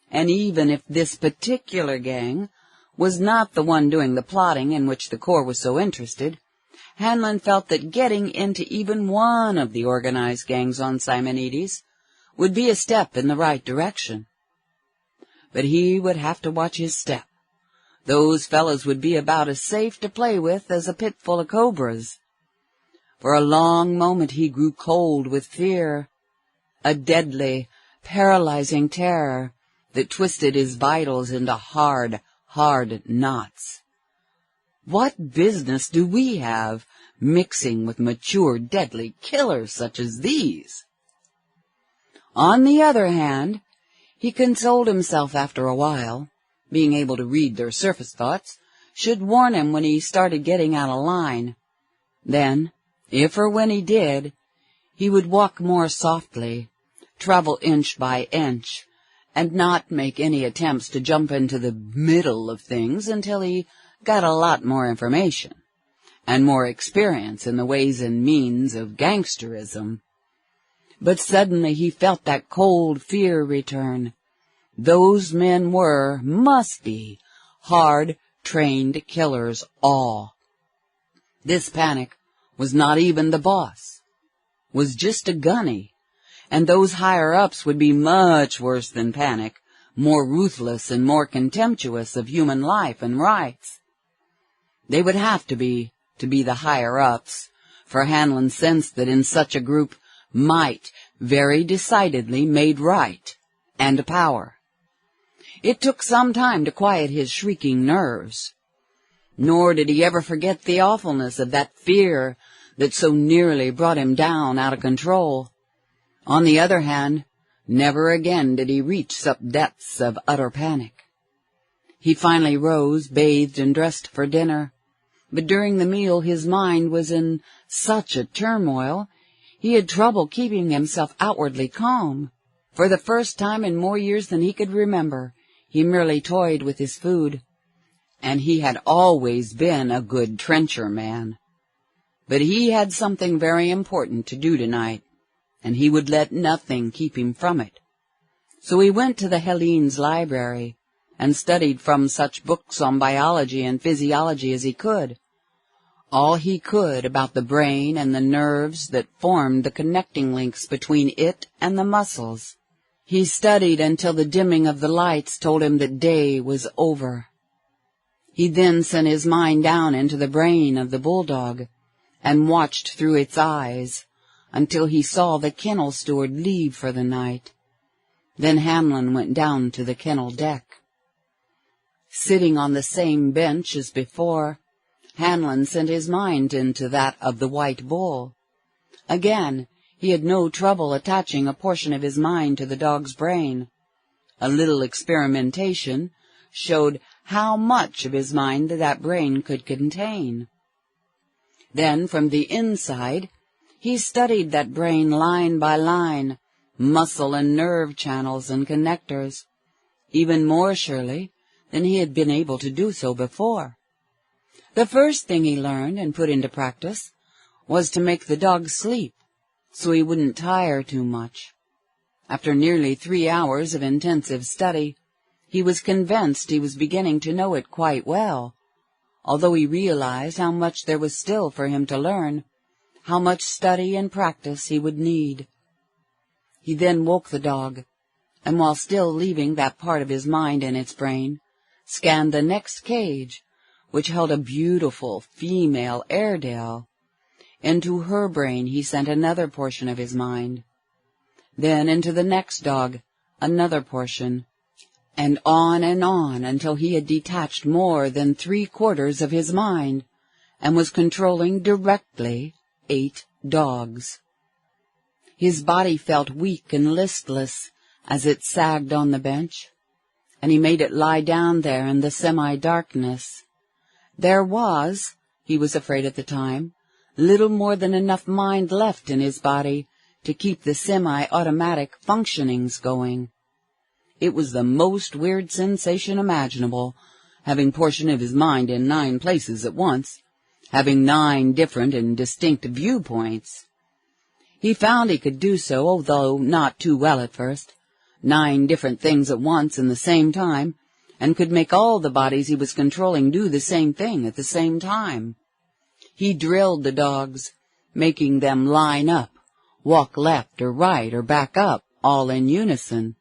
And even if this particular gang was not the one doing the plotting in which the Corps was so interested, Hanlon felt that getting into even one of the organized gangs on Simonides would be a step in the right direction. But he would have to watch his step. Those fellows would be about as safe to play with as a pit full of cobras. For a long moment he grew cold with fear, a deadly, paralyzing terror that twisted his vitals into hard, hard knots. What business do we have mixing with mature, deadly killers such as these? On the other hand, he consoled himself after a while, being able to read their surface thoughts should warn him when he started getting out of line. Then, if or when he did, he would walk more softly, travel inch by inch, and not make any attempts to jump into the middle of things until he got a lot more information, and more experience in the ways and means of gangsterism. But suddenly he felt that cold fear return. Those men must be, hard-trained killers all. This Panic was not even the boss, was just a gunny, and those higher-ups would be much worse than Panic, more ruthless and more contemptuous of human life and rights. They would have to be the higher-ups, for Hanlon sensed that in such a group might very decidedly made right and power. It took some time to quiet his shrieking nerves. Nor did he ever forget the awfulness of that fear that so nearly brought him down out of control. On the other hand, never again did he reach such depths of utter panic. He finally rose, bathed, and dressed for dinner, but during the meal his mind was in such a turmoil he had trouble keeping himself outwardly calm. For the first time in more years than he could remember, he merely toyed with his food, and he had always been a good trencher man. But he had something very important to do tonight, and he would let nothing keep him from it. So he went to the Hellenes library and studied from such books on biology and physiology as he could, all he could about the brain and the nerves that formed the connecting links between it and the muscles. He studied until the dimming of the lights told him that day was over. He then sent his mind down into the brain of the bulldog and watched through its eyes until he saw the kennel steward leave for the night. Then Hanlon went down to the kennel deck. Sitting on the same bench as before, Hanlon sent his mind into that of the white bull. Again, he had no trouble attaching a portion of his mind to the dog's brain. A little experimentation showed how much of his mind that brain could contain. Then, from the inside, he studied that brain line by line, muscle and nerve channels and connectors, even more surely than he had been able to do so before. The first thing he learned and put into practice was to make the dog sleep so he wouldn't tire too much. After nearly 3 hours of intensive study, he was convinced he was beginning to know it quite well, although he realized how much there was still for him to learn, how much study and practice he would need. He then woke the dog, and while still leaving that part of his mind in its brain, scanned the next cage, which held a beautiful female Airedale. Into her brain he sent another portion of his mind. Then into the next dog, another portion, and on until he had detached more than 3/4 of his mind, and was controlling directly 8 dogs. His body felt weak and listless as it sagged on the bench, and he made it lie down there in the semi-darkness. There was, he was afraid at the time, little more than enough mind left in his body to keep the semi-automatic functionings going. It was the most weird sensation imaginable, having portion of his mind in 9 places at once, having 9 different and distinct viewpoints. He found he could do so, although not too well at first, 9 different things at once in the same time, and could make all the bodies he was controlling do the same thing at the same time. He drilled the dogs, making them line up, walk left or right or back up, all in unison.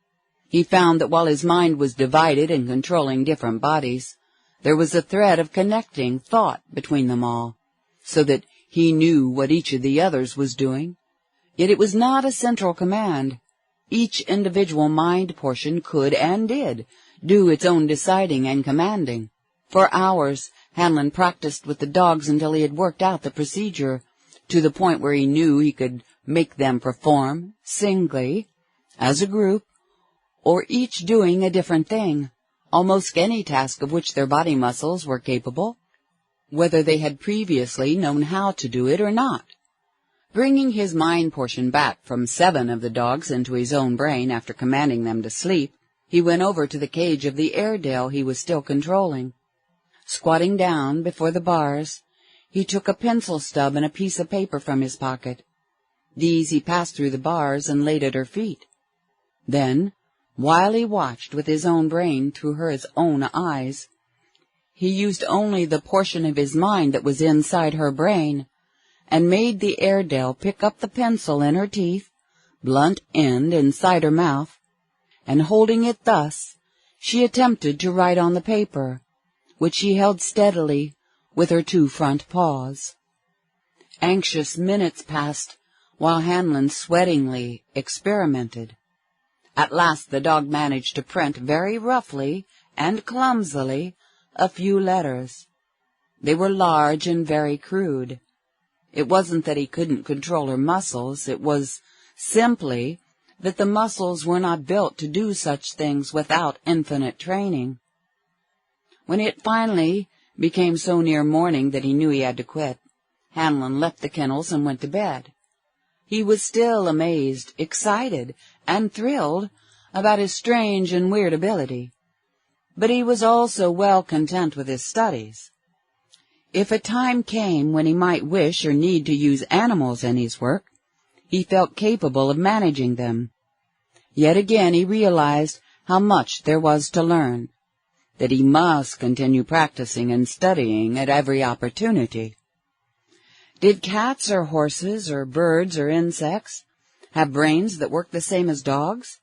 He found that while his mind was divided and controlling different bodies, there was a thread of connecting thought between them all, so that he knew what each of the others was doing. Yet it was not a central command. Each individual mind portion could and did do its own deciding and commanding. For hours, Hanlon practiced with the dogs until he had worked out the procedure, to the point where he knew he could make them perform, singly, as a group, or each doing a different thing, almost any task of which their body muscles were capable, whether they had previously known how to do it or not. Bringing his mind portion back from 7 of the dogs into his own brain after commanding them to sleep, he went over to the cage of the Airedale he was still controlling. Squatting down before the bars, he took a pencil stub and a piece of paper from his pocket. These he passed through the bars and laid at her feet. Then, while he watched with his own brain through his own eyes, he used only the portion of his mind that was inside her brain, and made the Airedale pick up the pencil in her teeth, blunt end inside her mouth, and holding it thus, she attempted to write on the paper, which she held steadily with her 2 front paws. Anxious minutes passed while Hanlon sweatingly experimented. At last the dog managed to print very roughly and clumsily a few letters. They were large and very crude. It wasn't that he couldn't control her muscles, it was simply that the muscles were not built to do such things without infinite training. When it finally became so near morning that he knew he had to quit, Hanlon left the kennels and went to bed. He was still amazed, excited, and thrilled about his strange and weird ability, but he was also well content with his studies. If a time came when he might wish or need to use animals in his work, he felt capable of managing them. Yet again he realized how much there was to learn, that he must continue practicing and studying at every opportunity. Did cats or horses or birds or insects have brains that worked the same as dogs?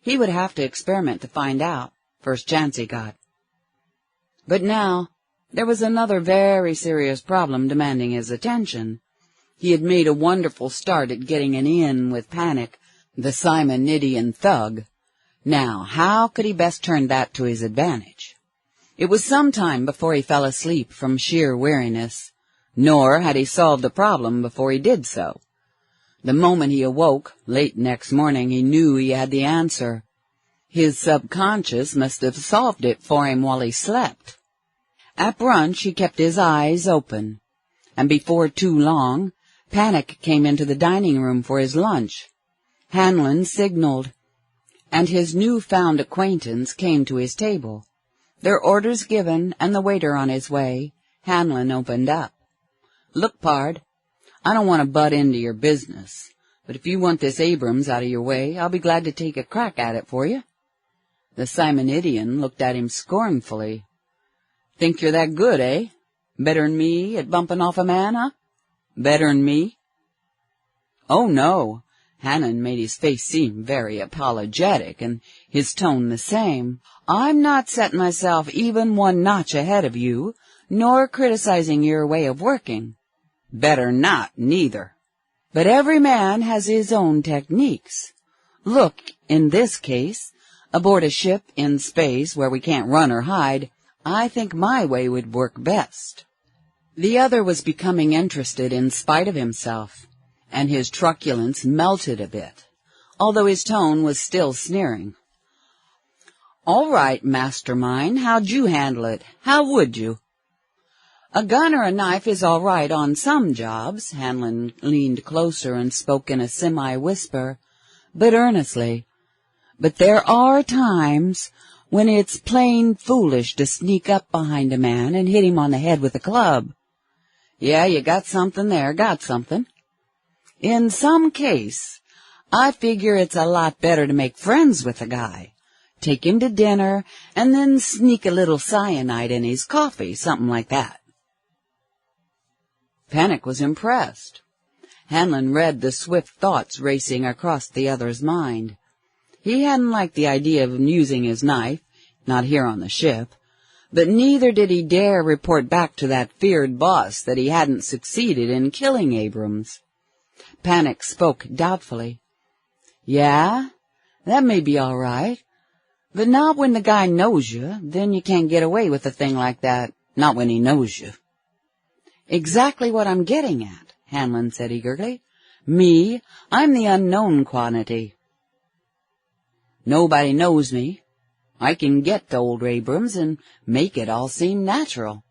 He would have to experiment to find out, first chance he got. But now, there was another very serious problem demanding his attention. He had made a wonderful start at getting an in with Panic, the Simonidian thug. Now, how could he best turn that to his advantage? It was some time before he fell asleep from sheer weariness, nor had he solved the problem before he did so. The moment he awoke, late next morning, he knew he had the answer. His subconscious must have solved it for him while he slept. At brunch he kept his eyes open, and before too long, Panic came into the dining room for his lunch. Hanlon signaled, and his new-found acquaintance came to his table. Their orders given and the waiter on his way, Hanlon opened up. "Look, pard, I don't want to butt into your business, but if you want this Abrams out of your way, I'll be glad to take a crack at it for you." The Simonidian looked at him scornfully. "Think you're that good, eh? Better'n me at bumping off a man, huh? Better'n me?" "Oh, no." Hanlon made his face seem very apologetic, and his tone the same. "I'm not setting myself even one notch ahead of you, nor criticizing your way of working. Better not, neither. But every man has his own techniques. Look, in this case, aboard a ship in space where we can't run or hide, I think my way would work best." The other was becoming interested in spite of himself, and his truculence melted a bit, although his tone was still sneering. "All right, mastermind, how'd you handle it? How would you?" "A gun or a knife is all right on some jobs." Hanlon leaned closer and spoke in a semi-whisper, but earnestly. "But there are times when it's plain foolish to sneak up behind a man and hit him on the head with a club. Yeah, you got something there, got something. In some case, I figure it's a lot better to make friends with a guy, take him to dinner, and then sneak a little cyanide in his coffee, something like that." Panic was impressed. Hanlon read the swift thoughts racing across the other's mind. He hadn't liked the idea of using his knife, not here on the ship, but neither did he dare report back to that feared boss that he hadn't succeeded in killing Abrams. Panic spoke doubtfully. "Yeah, that may be all right, but not when the guy knows you. Then you can't get away with a thing like that, not when he knows you." "Exactly what I'm getting at," Hanlon said eagerly. "Me, I'm the unknown quantity. Nobody knows me. I can get to old Abrams and make it all seem natural.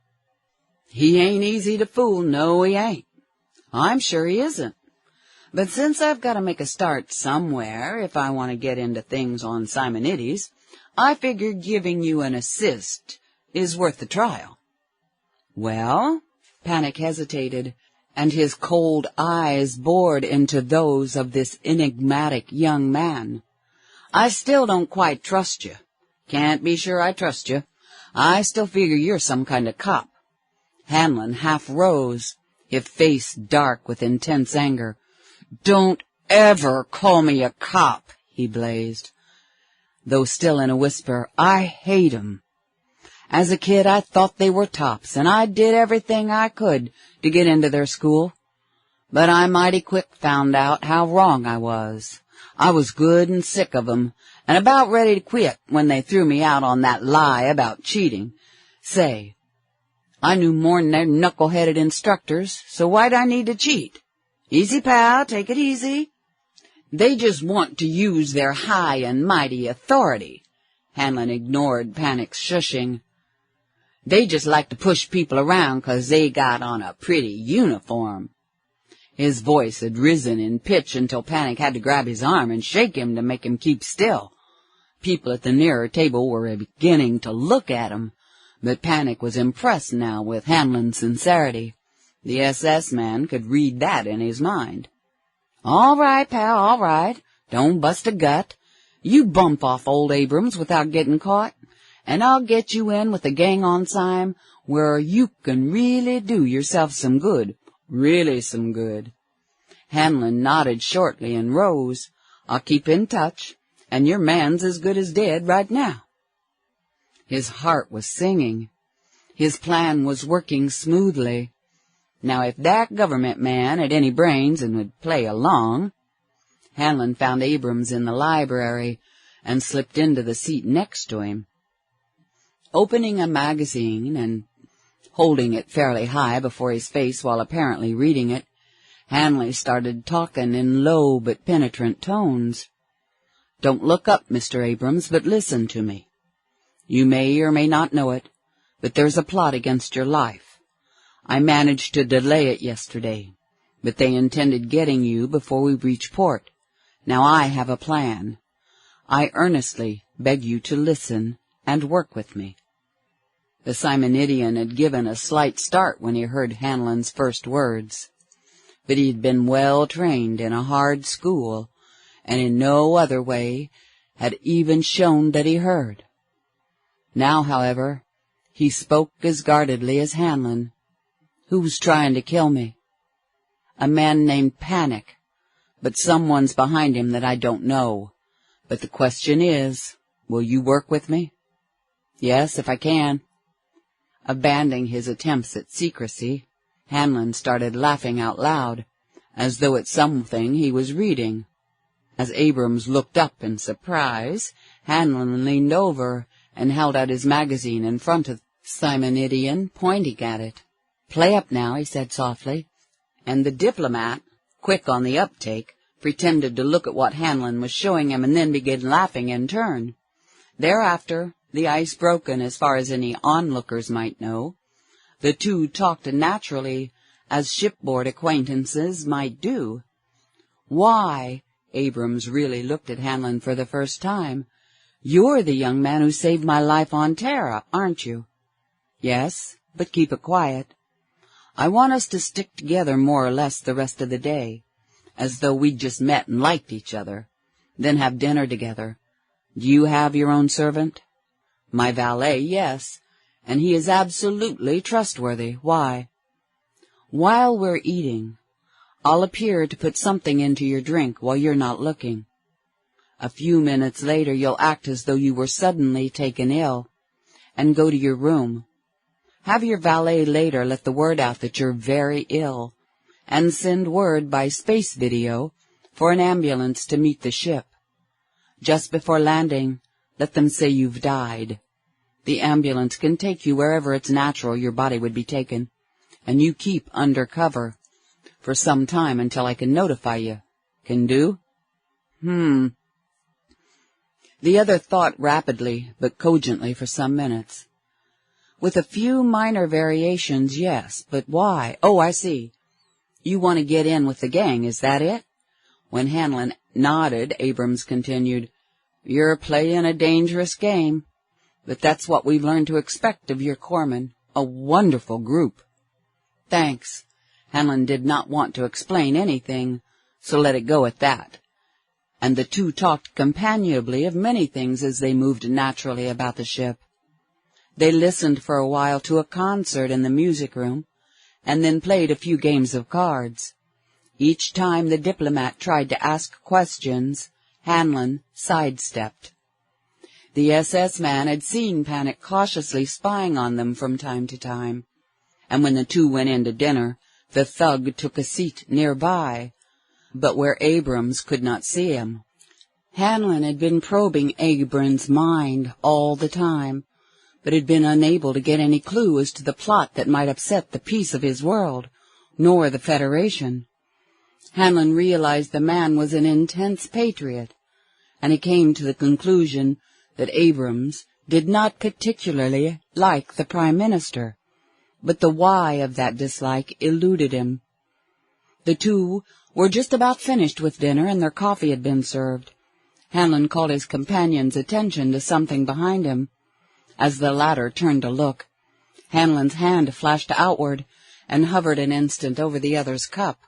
He ain't easy to fool, no he ain't. I'm sure he isn't. But since I've got to make a start somewhere if I want to get into things on Simonides, I figure giving you an assist is worth the trial." "Well?" Panic hesitated, and his cold eyes bored into those of this enigmatic young man. "I still don't quite trust you. Can't be sure I trust you. I still figure you're some kind of cop." Hanlon half rose, his face dark with intense anger. "Don't ever call me a cop," he blazed, though still in a whisper. "I hate 'em. As a kid, I thought they were tops, and I did everything I could to get into their school. But I mighty quick found out how wrong I was. I was good and sick of 'em, and about ready to quit when they threw me out on that lie about cheating. Say, I knew more'n their knuckle-headed instructors, so why'd I need to cheat? Easy, pal, take it easy. They just want to use their high and mighty authority." Hanlon ignored Panic's shushing. "They just like to push people around 'cause they got on a pretty uniform." His voice had risen in pitch until Panic had to grab his arm and shake him to make him keep still. People at the nearer table were beginning to look at him, but Panic was impressed now with Hanlon's sincerity. The SS man could read that in his mind. "All right, pal, all right. Don't bust a gut. You bump off old Abrams without getting caught, and I'll get you in with the gang on Sime where you can really do yourself some good, really some good." Hanlon nodded shortly and rose. "I'll keep in touch, and your man's as good as dead right now." His heart was singing. His plan was working smoothly. Now if that government man had any brains and would play along— Hanlon found Abrams in the library and slipped into the seat next to him. Opening a magazine and holding it fairly high before his face while apparently reading it, Hanley started talking in low but penetrant tones. "Don't look up, Mr. Abrams, but listen to me. You may or may not know it, but there's a plot against your life. I managed to delay it yesterday, but they intended getting you before we reach port. Now I have a plan. I earnestly beg you to listen and work with me." The Simonidian had given a slight start when he heard Hanlon's first words, but he had been well trained in a hard school, and in no other way had even shown that he heard. Now, however, he spoke as guardedly as Hanlon. "Who's trying to kill me?" "A man named Panic, but someone's behind him that I don't know. But the question is, will you work with me?" "Yes, if I can." Abandoning his attempts at secrecy, Hanlon started laughing out loud, as though at something he was reading. As Abrams looked up in surprise, Hanlon leaned over and held out his magazine in front of Simonidian, pointing at it. "Play up now," he said softly, and the diplomat, quick on the uptake, pretended to look at what Hanlon was showing him and then began laughing in turn. Thereafter, the ice broken as far as any onlookers might know. The two talked naturally, as shipboard acquaintances might do. "Why," Abrams really looked at Hanlon for the first time, "you're the young man who saved my life on Terra, aren't you?" "Yes, but keep it quiet. I want us to stick together more or less the rest of the day, as though we'd just met and liked each other, then have dinner together. Do you have your own servant?" "My valet, yes, and he is absolutely trustworthy. Why?" "While we're eating, I'll appear to put something into your drink while you're not looking. A few minutes later you'll act as though you were suddenly taken ill, and go to your room. Have your valet later let the word out that you're very ill, and send word by space video for an ambulance to meet the ship. Just before landing, let them say you've died. The ambulance can take you wherever it's natural your body would be taken, and you keep under cover for some time until I can notify you. Can do?" The other thought rapidly but cogently for some minutes. "With a few minor variations, yes, but why? Oh, I see. You want to get in with the gang, is that it?" When Hanlon nodded, Abrams continued, "You're playing a dangerous game, but that's what we've learned to expect of your corpsmen. A wonderful group." "Thanks." Hanlon did not want to explain anything, so let it go at that. And the two talked companionably of many things as they moved naturally about the ship. They listened for a while to a concert in the music room, and then played a few games of cards. Each time the diplomat tried to ask questions, Hanlon sidestepped. The SS man had seen Panic cautiously spying on them from time to time, and when the two went in to dinner, the thug took a seat nearby, but where Abrams could not see him. Hanlon had been probing Abrams' mind all the time, but had been unable to get any clue as to the plot that might upset the peace of his world, nor the Federation. Hanlon realized the man was an intense patriot, and he came to the conclusion that Abrams did not particularly like the Prime Minister, but the why of that dislike eluded him. The two were just about finished with dinner, and their coffee had been served. Hanlon called his companion's attention to something behind him. As the latter turned to look, Hanlon's hand flashed outward and hovered an instant over the other's cup.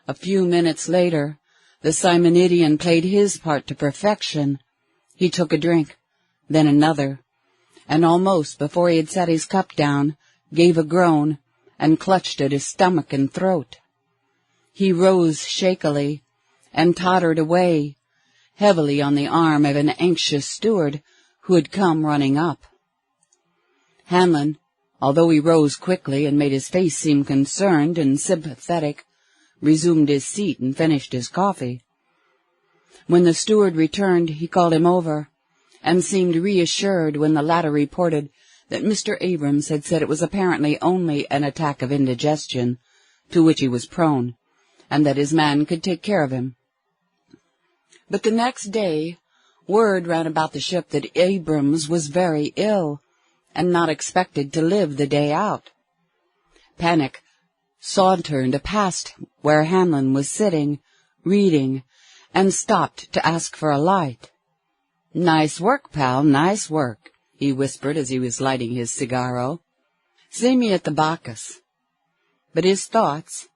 A few minutes later, the Simonidian played his part to perfection. He took a drink, then another, and almost before he had set his cup down, gave a groan and clutched at his stomach and throat. He rose shakily and tottered away, heavily on the arm of an anxious steward who had come running up. Hanlon, although he rose quickly and made his face seem concerned and sympathetic, resumed his seat and finished his coffee. When the steward returned, he called him over, and seemed reassured when the latter reported that Mr. Abrams had said it was apparently only an attack of indigestion, to which he was prone, and that his man could take care of him. But the next day, word ran about the ship that Abrams was very ill, and not expected to live the day out. Panic sauntered past where Hanlon was sitting, reading, and stopped to ask for a light. "Nice work, pal, nice work," he whispered as he was lighting his cigarro. "See me at the Bacchus." But his thoughts,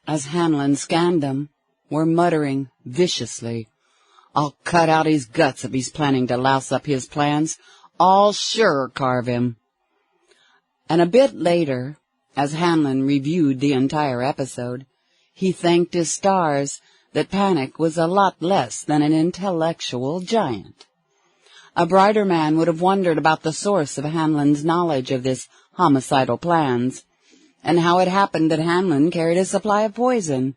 as Hanlon scanned them, were muttering viciously, "I'll cut out his guts if he's planning to louse up his plans. I'll sure carve him." And a bit later, as Hanlon reviewed the entire episode, he thanked his stars that Panic was a lot less than an intellectual giant. A brighter man would have wondered about the source of Hanlon's knowledge of this homicidal plans, and how it happened that Hanlon carried a supply of poison.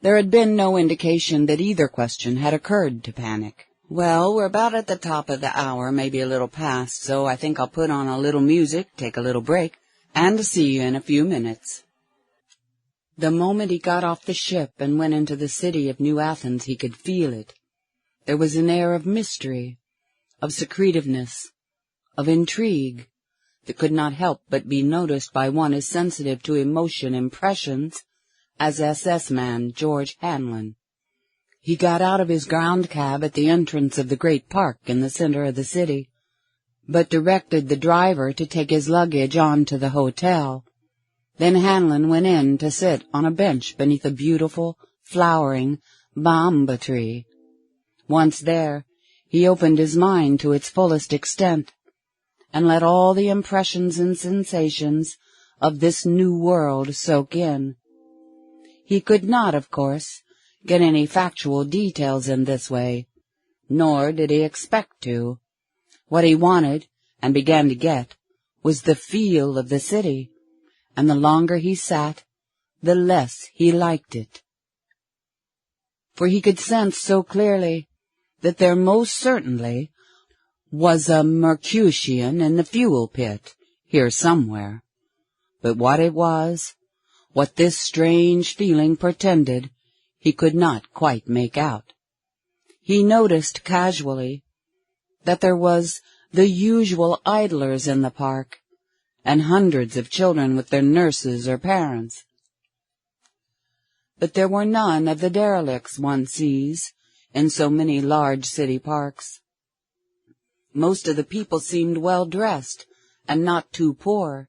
There had been no indication that either question had occurred to Panic. "Well, we're about at the top of the hour, maybe a little past, so I think I'll put on a little music, take a little break, and see you in a few minutes." The moment he got off the ship and went into the city of New Athens, he could feel it. There was an air of mystery, of secretiveness, of intrigue, that could not help but be noticed by one as sensitive to emotion impressions as SS-man George Hanlon. He got out of his ground cab at the entrance of the great park in the center of the city, but directed the driver to take his luggage on to the hotel. Then Hanlon went in to sit on a bench beneath a beautiful, flowering bamba tree. Once there, he opened his mind to its fullest extent, and let all the impressions and sensations of this new world soak in. He could not, of course, get any factual details in this way, nor did he expect to. What he wanted, and began to get, was the feel of the city, and the longer he sat, the less he liked it. For he could sense so clearly that there most certainly was a Mercutian in the fuel pit, here somewhere. But what it was, what this strange feeling portended, he could not quite make out. He noticed casually that there was the usual idlers in the park, and hundreds of children with their nurses or parents. But there were none of the derelicts one sees in so many large city parks. Most of the people seemed well-dressed and not too poor.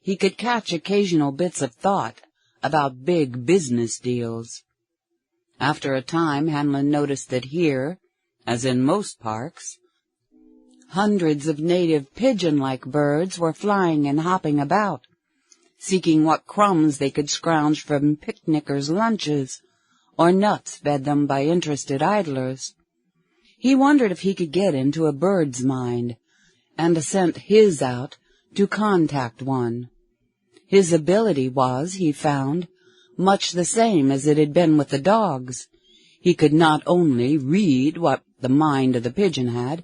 He could catch occasional bits of thought about big business deals. After a time, Hanlon noticed that here, as in most parks, hundreds of native pigeon-like birds were flying and hopping about, seeking what crumbs they could scrounge from picnickers' lunches, or nuts fed them by interested idlers. He wondered if he could get into a bird's mind, and sent his out to contact one. His ability was, he found, much the same as it had been with the dogs. He could not only read what the mind of the pigeon had,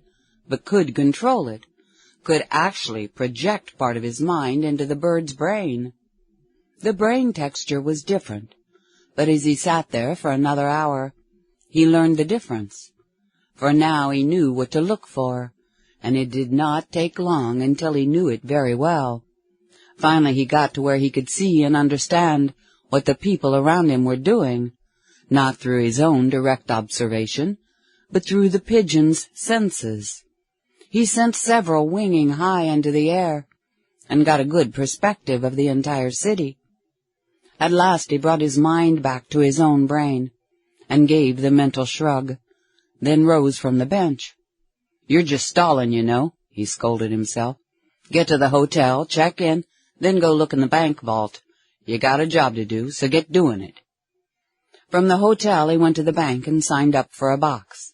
but could control it, could actually project part of his mind into the bird's brain. The brain texture was different, but as he sat there for another hour, he learned the difference. For now he knew what to look for, and it did not take long until he knew it very well. Finally he got to where he could see and understand what the people around him were doing, not through his own direct observation, but through the pigeon's senses. He sent several winging high into the air, and got a good perspective of the entire city. At last he brought his mind back to his own brain, and gave the mental shrug, then rose from the bench. "You're just stalling, you know," he scolded himself. "Get to the hotel, check in, then go look in the bank vault. You got a job to do, so get doing it." From the hotel he went to the bank and signed up for a box.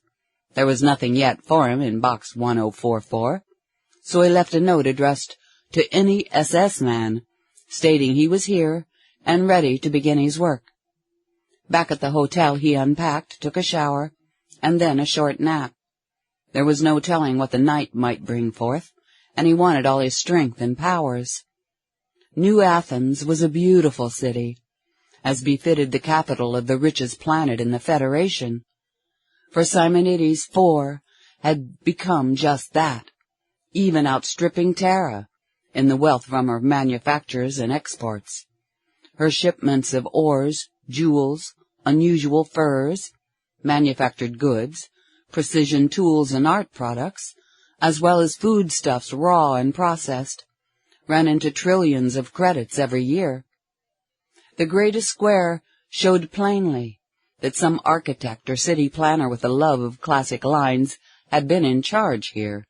There was nothing yet for him in box 1044, so he left a note addressed to any SS man, stating he was here and ready to begin his work. Back at the hotel he unpacked, took a shower, and then a short nap. There was no telling what the night might bring forth, and he wanted all his strength and powers. New Athens was a beautiful city, as befitted the capital of the richest planet in the Federation, for Simonides IV had become just that, even outstripping Terra in the wealth from her manufactures and exports. Her shipments of ores, jewels, unusual furs, manufactured goods, precision tools and art products, as well as foodstuffs raw and processed, ran into trillions of credits every year. The greatest square showed plainly that some architect or city planner with a love of classic lines had been in charge here.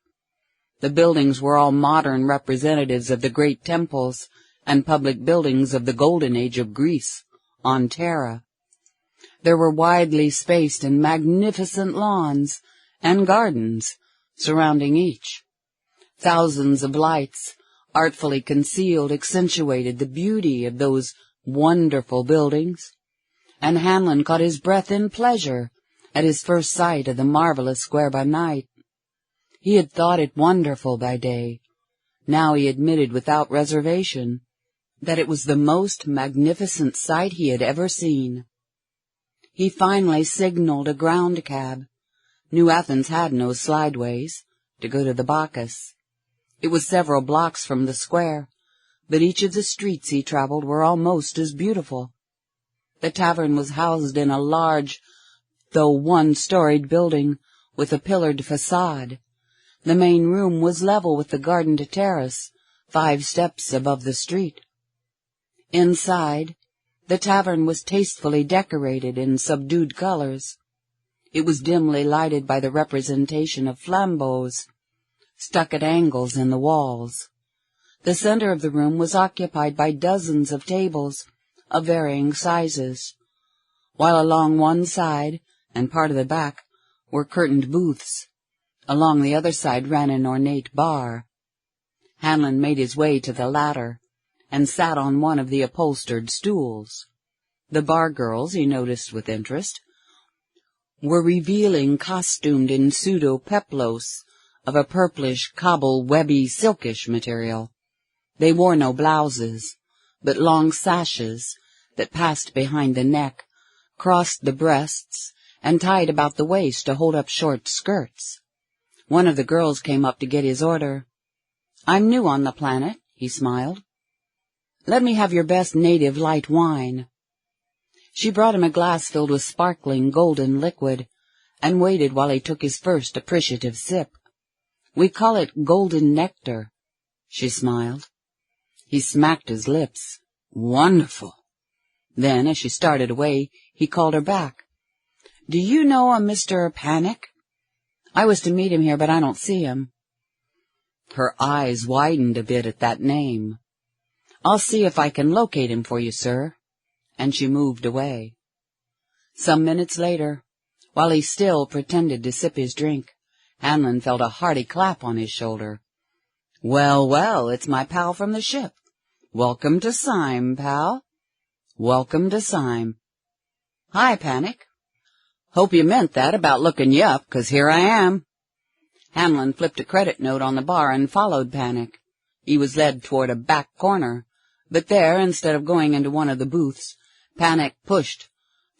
The buildings were all modern representatives of the great temples and public buildings of the golden age of Greece, on Terra. There were widely spaced and magnificent lawns and gardens surrounding each. Thousands of lights artfully concealed, accentuated the beauty of those wonderful buildings, and Hanlon caught his breath in pleasure at his first sight of the marvelous square by night. He had thought it wonderful by day. Now he admitted without reservation that it was the most magnificent sight he had ever seen. He finally signaled a ground cab. New Athens had no slideways to go to the Bacchus. It was several blocks from the square, but each of the streets he traveled were almost as beautiful. The tavern was housed in a large, though one-storied building with a pillared facade. The main room was level with the gardened terrace, 5 steps above the street. Inside, the tavern was tastefully decorated in subdued colors. It was dimly lighted by the representation of flambeaux stuck at angles in the walls. The center of the room was occupied by dozens of tables of varying sizes, while along one side and part of the back were curtained booths. Along the other side ran an ornate bar. Hanlon made his way to the latter and sat on one of the upholstered stools. The bar girls, he noticed with interest, were revealing costumed in pseudo-peplos of a purplish, cobble-webby, silkish material. They wore no blouses, but long sashes that passed behind the neck, crossed the breasts, and tied about the waist to hold up short skirts. One of the girls came up to get his order. "I'm new on the planet," he smiled. "Let me have your best native light wine." She brought him a glass filled with sparkling golden liquid, and waited while he took his first appreciative sip. "We call it golden nectar," she smiled. He smacked his lips. "Wonderful." Then, as she started away, he called her back. "Do you know a Mr. Panic? I was to meet him here, but I don't see him." Her eyes widened a bit at that name. "I'll see if I can locate him for you, sir." And she moved away. Some minutes later, while he still pretended to sip his drink, Hanlon felt a hearty clap on his shoulder. "Well, well, it's my pal from the ship. Welcome to Syme, pal. Welcome to Syme." "Hi, Panic. Hope you meant that about looking you up, 'cause here I am." Hanlon flipped a credit note on the bar and followed Panic. He was led toward a back corner, but there, instead of going into one of the booths, Panic pushed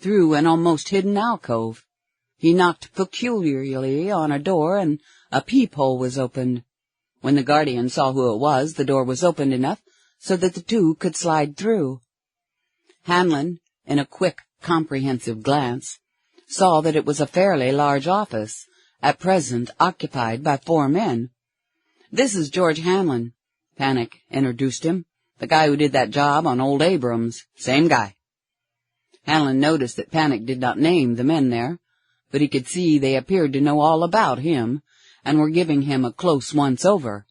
through an almost hidden alcove. He knocked peculiarly on a door, and a peephole was opened. When the guardian saw who it was, the door was opened enough so that the two could slide through. Hanlon, in a quick, comprehensive glance, saw that it was a fairly large office, at present occupied by 4 men. "This is George Hanlon," Panic introduced him. "The guy who did that job on old Abrams. Same guy." Hanlon noticed that Panic did not name the men there, but he could see they appeared to know all about him and were giving him a close once-over.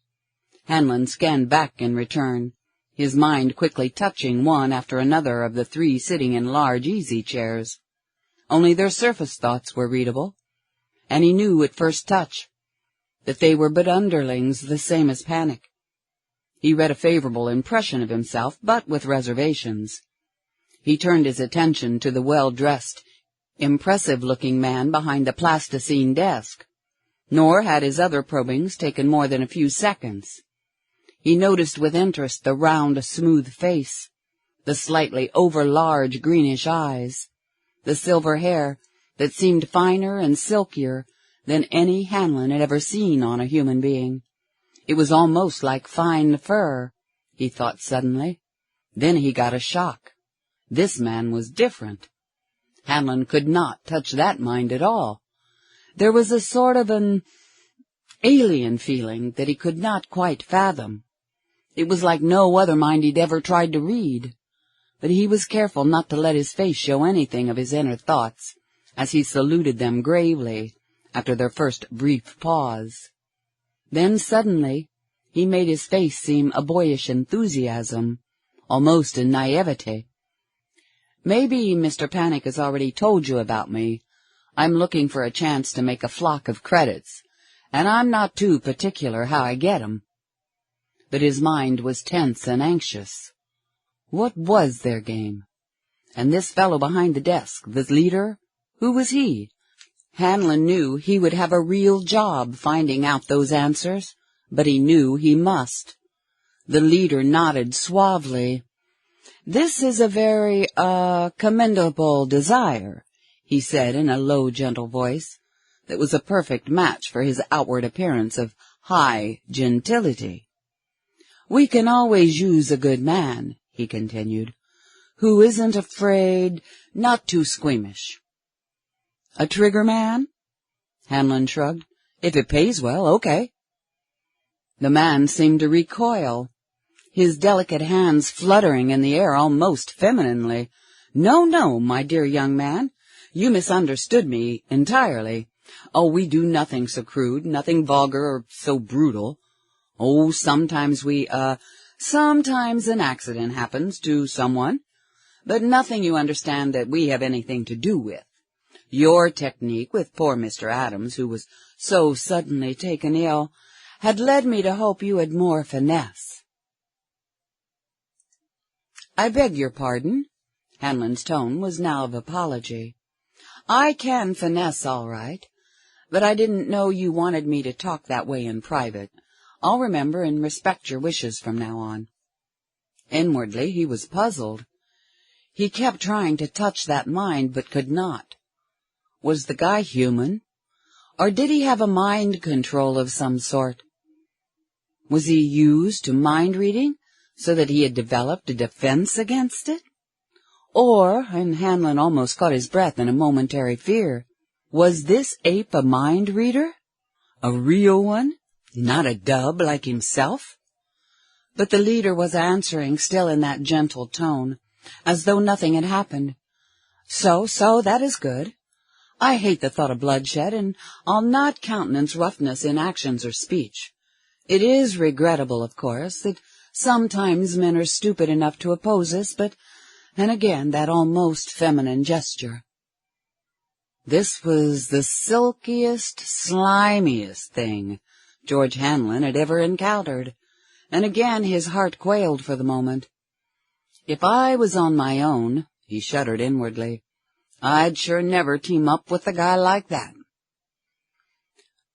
Hanlon scanned back in return, his mind quickly touching one after another of the 3 sitting in large easy-chairs. Only their surface thoughts were readable, and he knew at first touch that they were but underlings the same as Panic. He read a favorable impression of himself, but with reservations. He turned his attention to the well-dressed, impressive-looking man behind the plasticine desk, nor had his other probings taken more than a few seconds. He noticed with interest the round, smooth face, the slightly over-large greenish eyes, the silver hair that seemed finer and silkier than any Hanlon had ever seen on a human being. It was almost like fine fur, he thought suddenly. Then he got a shock. This man was different. Hanlon could not touch that mind at all. There was a sort of an alien feeling that he could not quite fathom. It was like no other mind he'd ever tried to read. But he was careful not to let his face show anything of his inner thoughts, as he saluted them gravely after their first brief pause. Then suddenly he made his face seem a boyish enthusiasm, almost a naivete. "Maybe Mr. Panic has already told you about me. I'm looking for a chance to make a flock of credits, and I'm not too particular how I get 'em." but his mind was tense and anxious. What was their game? And this fellow behind the desk, the leader, who was he? Hanlon knew he would have a real job finding out those answers, but he knew he must. The leader nodded suavely. "This is a very, commendable desire," he said in a low, gentle voice that was a perfect match for his outward appearance of high gentility. "We can always use a good man," he continued, "who isn't afraid, not too squeamish." "A trigger man?" Hanlon shrugged. "If it pays well, okay." The man seemed to recoil, his delicate hands fluttering in the air almost femininely. "No, no, my dear young man, you misunderstood me entirely. Oh, we do nothing so crude, nothing vulgar or so brutal. Oh, sometimes sometimes an accident happens to someone, but nothing, you understand, that we have anything to do with. Your technique with poor Mr. Adams, who was so suddenly taken ill, had led me to hope you had more finesse." "I beg your pardon." Hanlon's tone was now of apology. "I can finesse all right, but I didn't know you wanted me to talk that way in private. I'll remember and respect your wishes from now on." Inwardly he was puzzled. He kept trying to touch that mind, but could not. Was the guy human, or did he have a mind control of some sort? Was he used to mind reading so that he had developed a defense against it? Or, and Hanlon almost caught his breath in a momentary fear, was this ape a mind reader? A real one? Not a dub like himself? But the leader was answering still in that gentle tone, as though nothing had happened. So, that is good. I hate the thought of bloodshed, and I'll not countenance roughness in actions or speech. It is regrettable, of course, that sometimes men are stupid enough to oppose us, but, and again, that almost feminine gesture. This was the silkiest, slimiest thing George Hanlon had ever encountered, and again his heart quailed for the moment. If I was on my own, he shuddered inwardly, I'd sure never team up with a guy like that.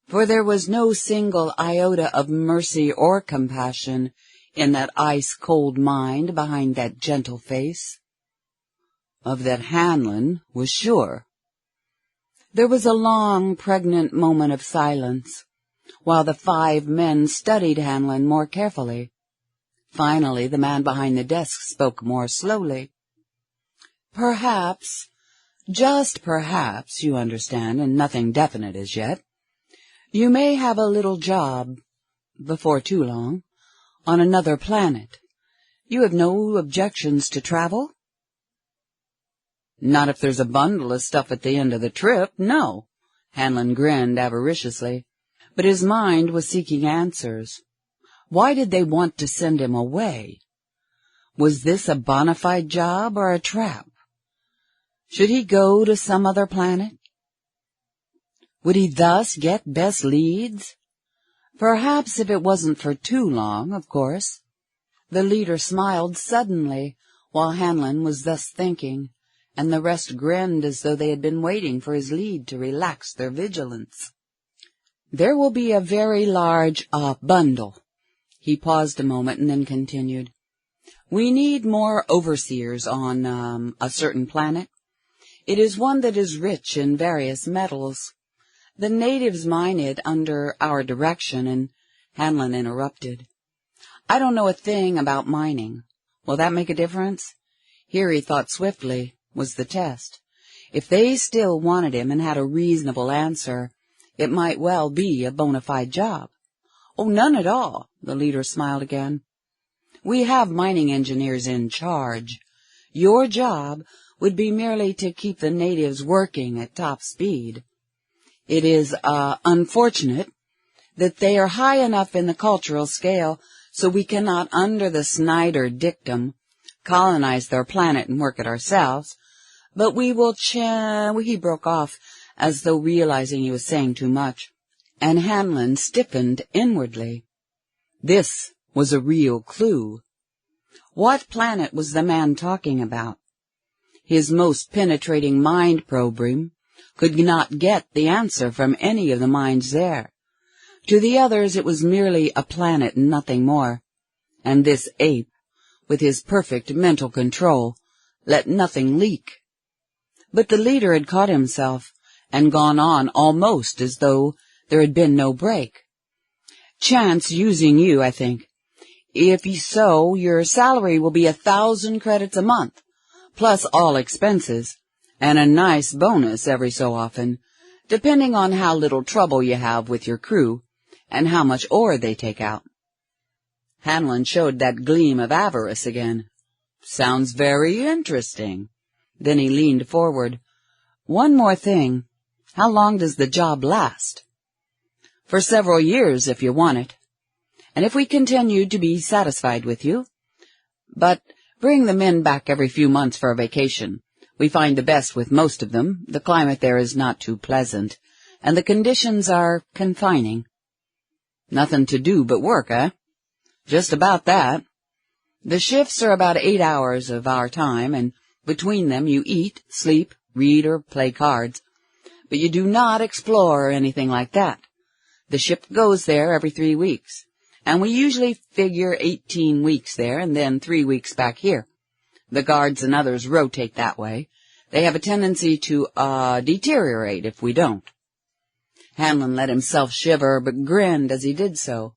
For there was no single iota of mercy or compassion in that ice-cold mind behind that gentle face. Of that Hanlon was sure. There was a long, pregnant moment of silence, while the 5 men studied Hanlon more carefully. Finally, the man behind the desk spoke more slowly. "Perhaps, just perhaps, you understand, and nothing definite as yet, you may have a little job, before too long, on another planet. You have no objections to travel?" "Not if there's a bundle of stuff at the end of the trip, no." Hanlon grinned avariciously, but his mind was seeking answers. Why did they want to send him away? Was this a bona fide job or a trap? Should he go to some other planet? Would he thus get best leads? Perhaps if it wasn't for too long, of course. The leader smiled suddenly while Hanlon was thus thinking, and the rest grinned as though they had been waiting for his lead to relax their vigilance. "There will be a very large, bundle." He paused a moment and then continued. "We need more overseers on, a certain planet. It is one that is rich in various metals. The natives mine it under our direction," and Hanlon interrupted. "I don't know a thing about mining. Will that make a difference?" Here he thought swiftly, was the test. If they still wanted him and had a reasonable answer, it might well be a bona fide job. "Oh, none at all," the leader smiled again. "We have mining engineers in charge. Your job would be merely to keep the natives working at top speed. It is, unfortunate that they are high enough in the cultural scale so we cannot, under the Snyder dictum, colonize their planet and work it ourselves, but we will he broke off as though realizing he was saying too much, and Hanlon stiffened inwardly. This was a real clue. What planet was the man talking about? His most penetrating mind probing could not get the answer from any of the minds there. To the others it was merely a planet and nothing more. And this ape, with his perfect mental control, let nothing leak. But the leader had caught himself and gone on almost as though there had been no break. Chance using you, I think. If so, your salary will be 1,000 credits a month, plus all expenses, and a nice bonus every so often, depending on how little trouble you have with your crew and how much ore they take out. Hanlon showed that gleam of avarice again. Sounds very interesting. Then he leaned forward. One more thing. How long does the job last? For several years, if you want it. And if we continue to be satisfied with you. But bring the men back every few months for a vacation. We find the best with most of them. The climate there is not too pleasant, and the conditions are confining. Nothing to do but work, eh? Just about that. The shifts are about 8 hours of our time, and between them you eat, sleep, read, or play cards. But you do not explore or anything like that. The ship goes there every 3 weeks, and we usually figure 18 weeks there and then 3 weeks back here. The guards and others rotate that way. They have a tendency to, deteriorate if we don't. Hanlon let himself shiver, but grinned as he did so.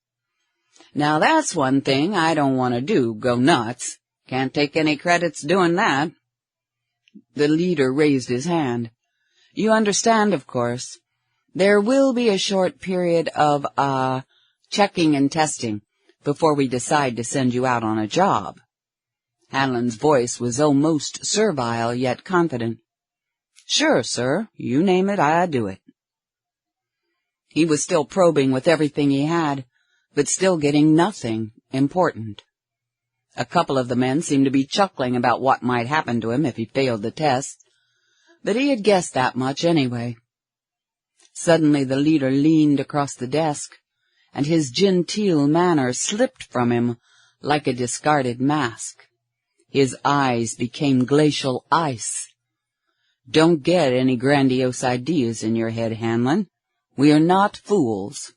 Now that's one thing I don't want to do, go nuts. Can't take any credits doing that. The leader raised his hand. You understand, of course. There will be a short period of, checking and testing before we decide to send you out on a job. Hanlon's voice was almost servile, yet confident. Sure, sir. You name it, I do it. He was still probing with everything he had, but still getting nothing important. A couple of the men seemed to be chuckling about what might happen to him if he failed the test, but he had guessed that much anyway. Suddenly the leader leaned across the desk, and his genteel manner slipped from him like a discarded mask. His eyes became glacial ice. Don't get any grandiose ideas in your head, Hanlon. We are not fools,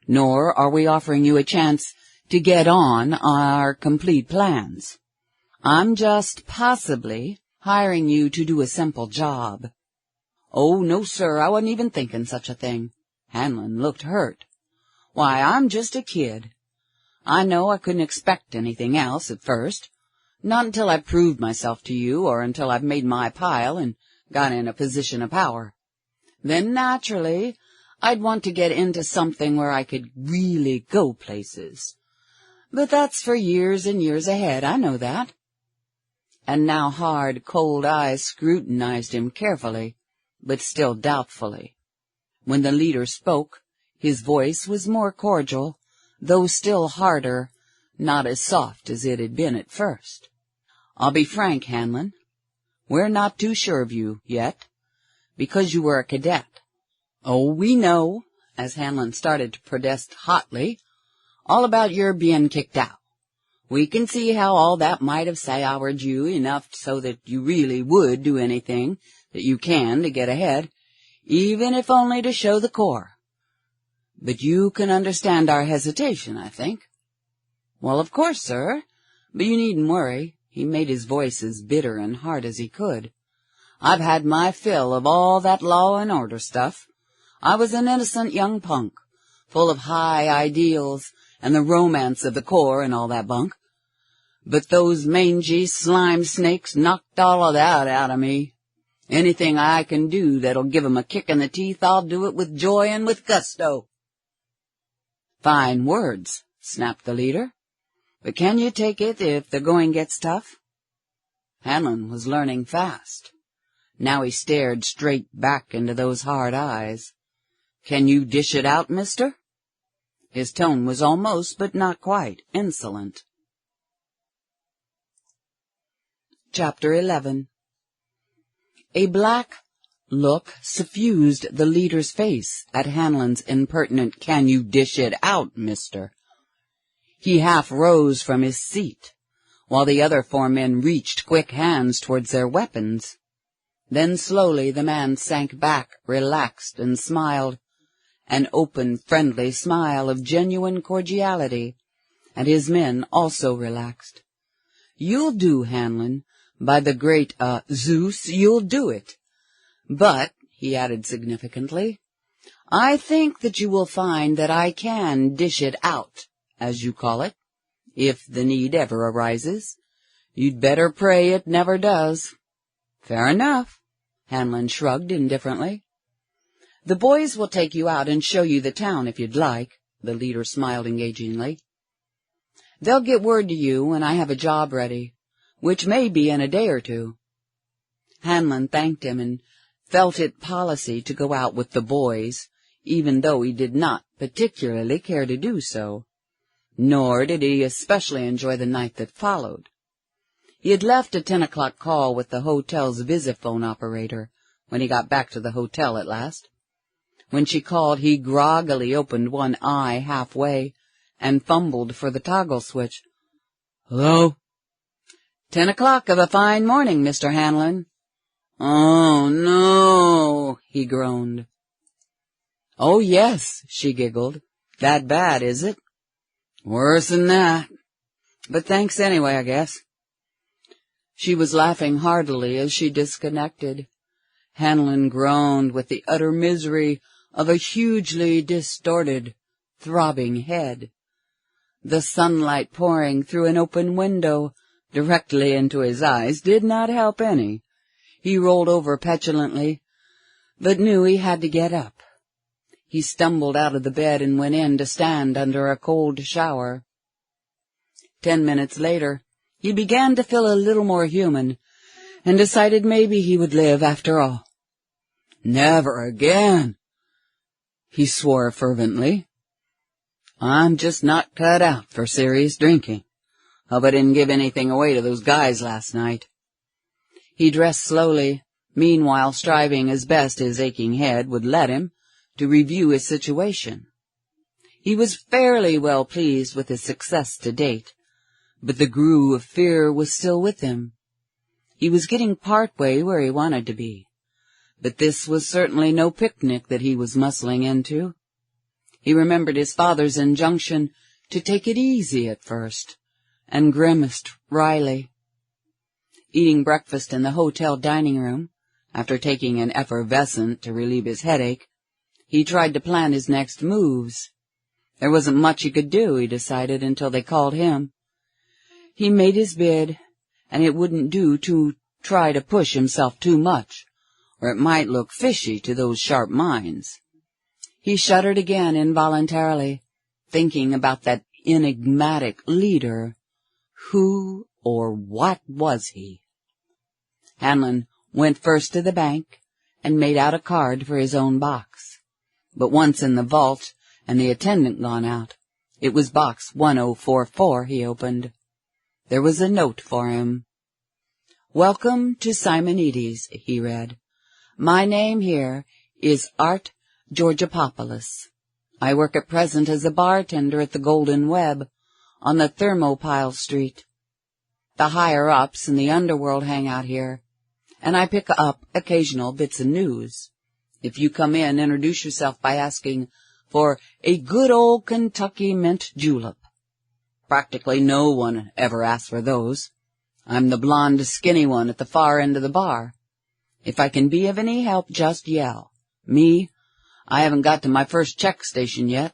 nor are we offering you a chance to get on our complete plans. I'm just possibly hiring you to do a simple job. Oh, no, sir, I wasn't even thinking such a thing. Hanlon looked hurt. Why, I'm just a kid. I know I couldn't expect anything else at first, not until I proved myself to you or until I've made my pile and got in a position of power. Then, naturally, I'd want to get into something where I could really go places. But that's for years and years ahead, I know that. And now hard, cold eyes scrutinized him carefully, but still doubtfully. When the leader spoke, his voice was more cordial, though still harder, not as soft as it had been at first. I'll be frank, Hanlon. We're not too sure of you yet, because you were a cadet. Oh, we know, as Hanlon started to protest hotly, all about your being kicked out. We can see how all that might have soured you enough so that you really would do anything that you can to get ahead, even if only to show the Corps. But you can understand our hesitation, I think. Well, of course, sir, but you needn't worry. He made his voice as bitter and hard as he could. I've had my fill of all that law and order stuff. I was an innocent young punk, full of high ideals and the romance of the Corps and all that bunk. But those mangy slime snakes knocked all of that out of me. Anything I can do that'll give 'em a kick in the teeth, I'll do it with joy and with gusto. Fine words, snapped the leader. But can you take it if the going gets tough? Hanlon was learning fast. Now he stared straight back into those hard eyes. Can you dish it out, mister? His tone was almost, but not quite, insolent. Chapter 11. A black look suffused the leader's face at Hanlon's impertinent, "Can you dish it out, mister?" He half rose from his seat, while the other 4 men reached quick hands towards their weapons. Then slowly the man sank back, relaxed, and smiled, an open, friendly smile of genuine cordiality, and his men also relaxed. "You'll do, Hanlon. By the great, Zeus, you'll do it. But," he added significantly, "I think that you will find that I can dish it out, as you call it, if the need ever arises. You'd better pray it never does." "Fair enough," Hanlon shrugged indifferently. "The boys will take you out and show you the town if you'd like," the leader smiled engagingly. "They'll get word to you when I have a job ready, which may be in a day or 2. Hanlon thanked him and felt it policy to go out with the boys, even though he did not particularly care to do so. Nor did he especially enjoy the night that followed. He had left a 10 o'clock call with the hotel's visiphone operator when he got back to the hotel at last. When she called, he groggily opened one eye halfway and fumbled for the toggle switch. "Hello?" 10 o'clock of a fine morning, Mr. Hanlon." "Oh, no," he groaned. "Oh, yes," she giggled. "That bad, is it?" "Worse than that. But thanks anyway, I guess." She was laughing heartily as she disconnected. Hanlon groaned with the utter misery of a hugely distorted, throbbing head. The sunlight pouring through an open window directly into his eyes did not help any. He rolled over petulantly, but knew he had to get up. He stumbled out of the bed and went in to stand under a cold shower. 10 minutes later, he began to feel a little more human, and decided maybe he would live after all. "Never again," he swore fervently. "I'm just not cut out for serious drinking. Hope I didn't give anything away to those guys last night." He dressed slowly, meanwhile striving as best his aching head would let him to review his situation. He was fairly well pleased with his success to date, but the grue of fear was still with him. He was getting part way where he wanted to be, but this was certainly no picnic that he was muscling into. He remembered his father's injunction to take it easy at first, and grimaced wryly. Eating breakfast in the hotel dining room, after taking an effervescent to relieve his headache, he tried to plan his next moves. There wasn't much he could do, he decided, until they called him. He made his bid, and it wouldn't do to try to push himself too much, or it might look fishy to those sharp minds. He shuddered again involuntarily, thinking about that enigmatic leader. Who or what was he? Hanlon went first to the bank and made out a card for his own box. But once in the vault and the attendant gone out, it was box 1044 he opened. There was a note for him. "Welcome to Simonides," he read. "My name here is Art Georgopoulos. I work at present as a bartender at the Golden Web on the Thermopyle Street. The higher-ups in the underworld hang out here, and I pick up occasional bits of news. If you come in, introduce yourself by asking for a good old Kentucky mint julep. Practically no one ever asks for those. I'm the blonde, skinny one at the far end of the bar. If I can be of any help, just yell. Me, I haven't got to my first check station yet,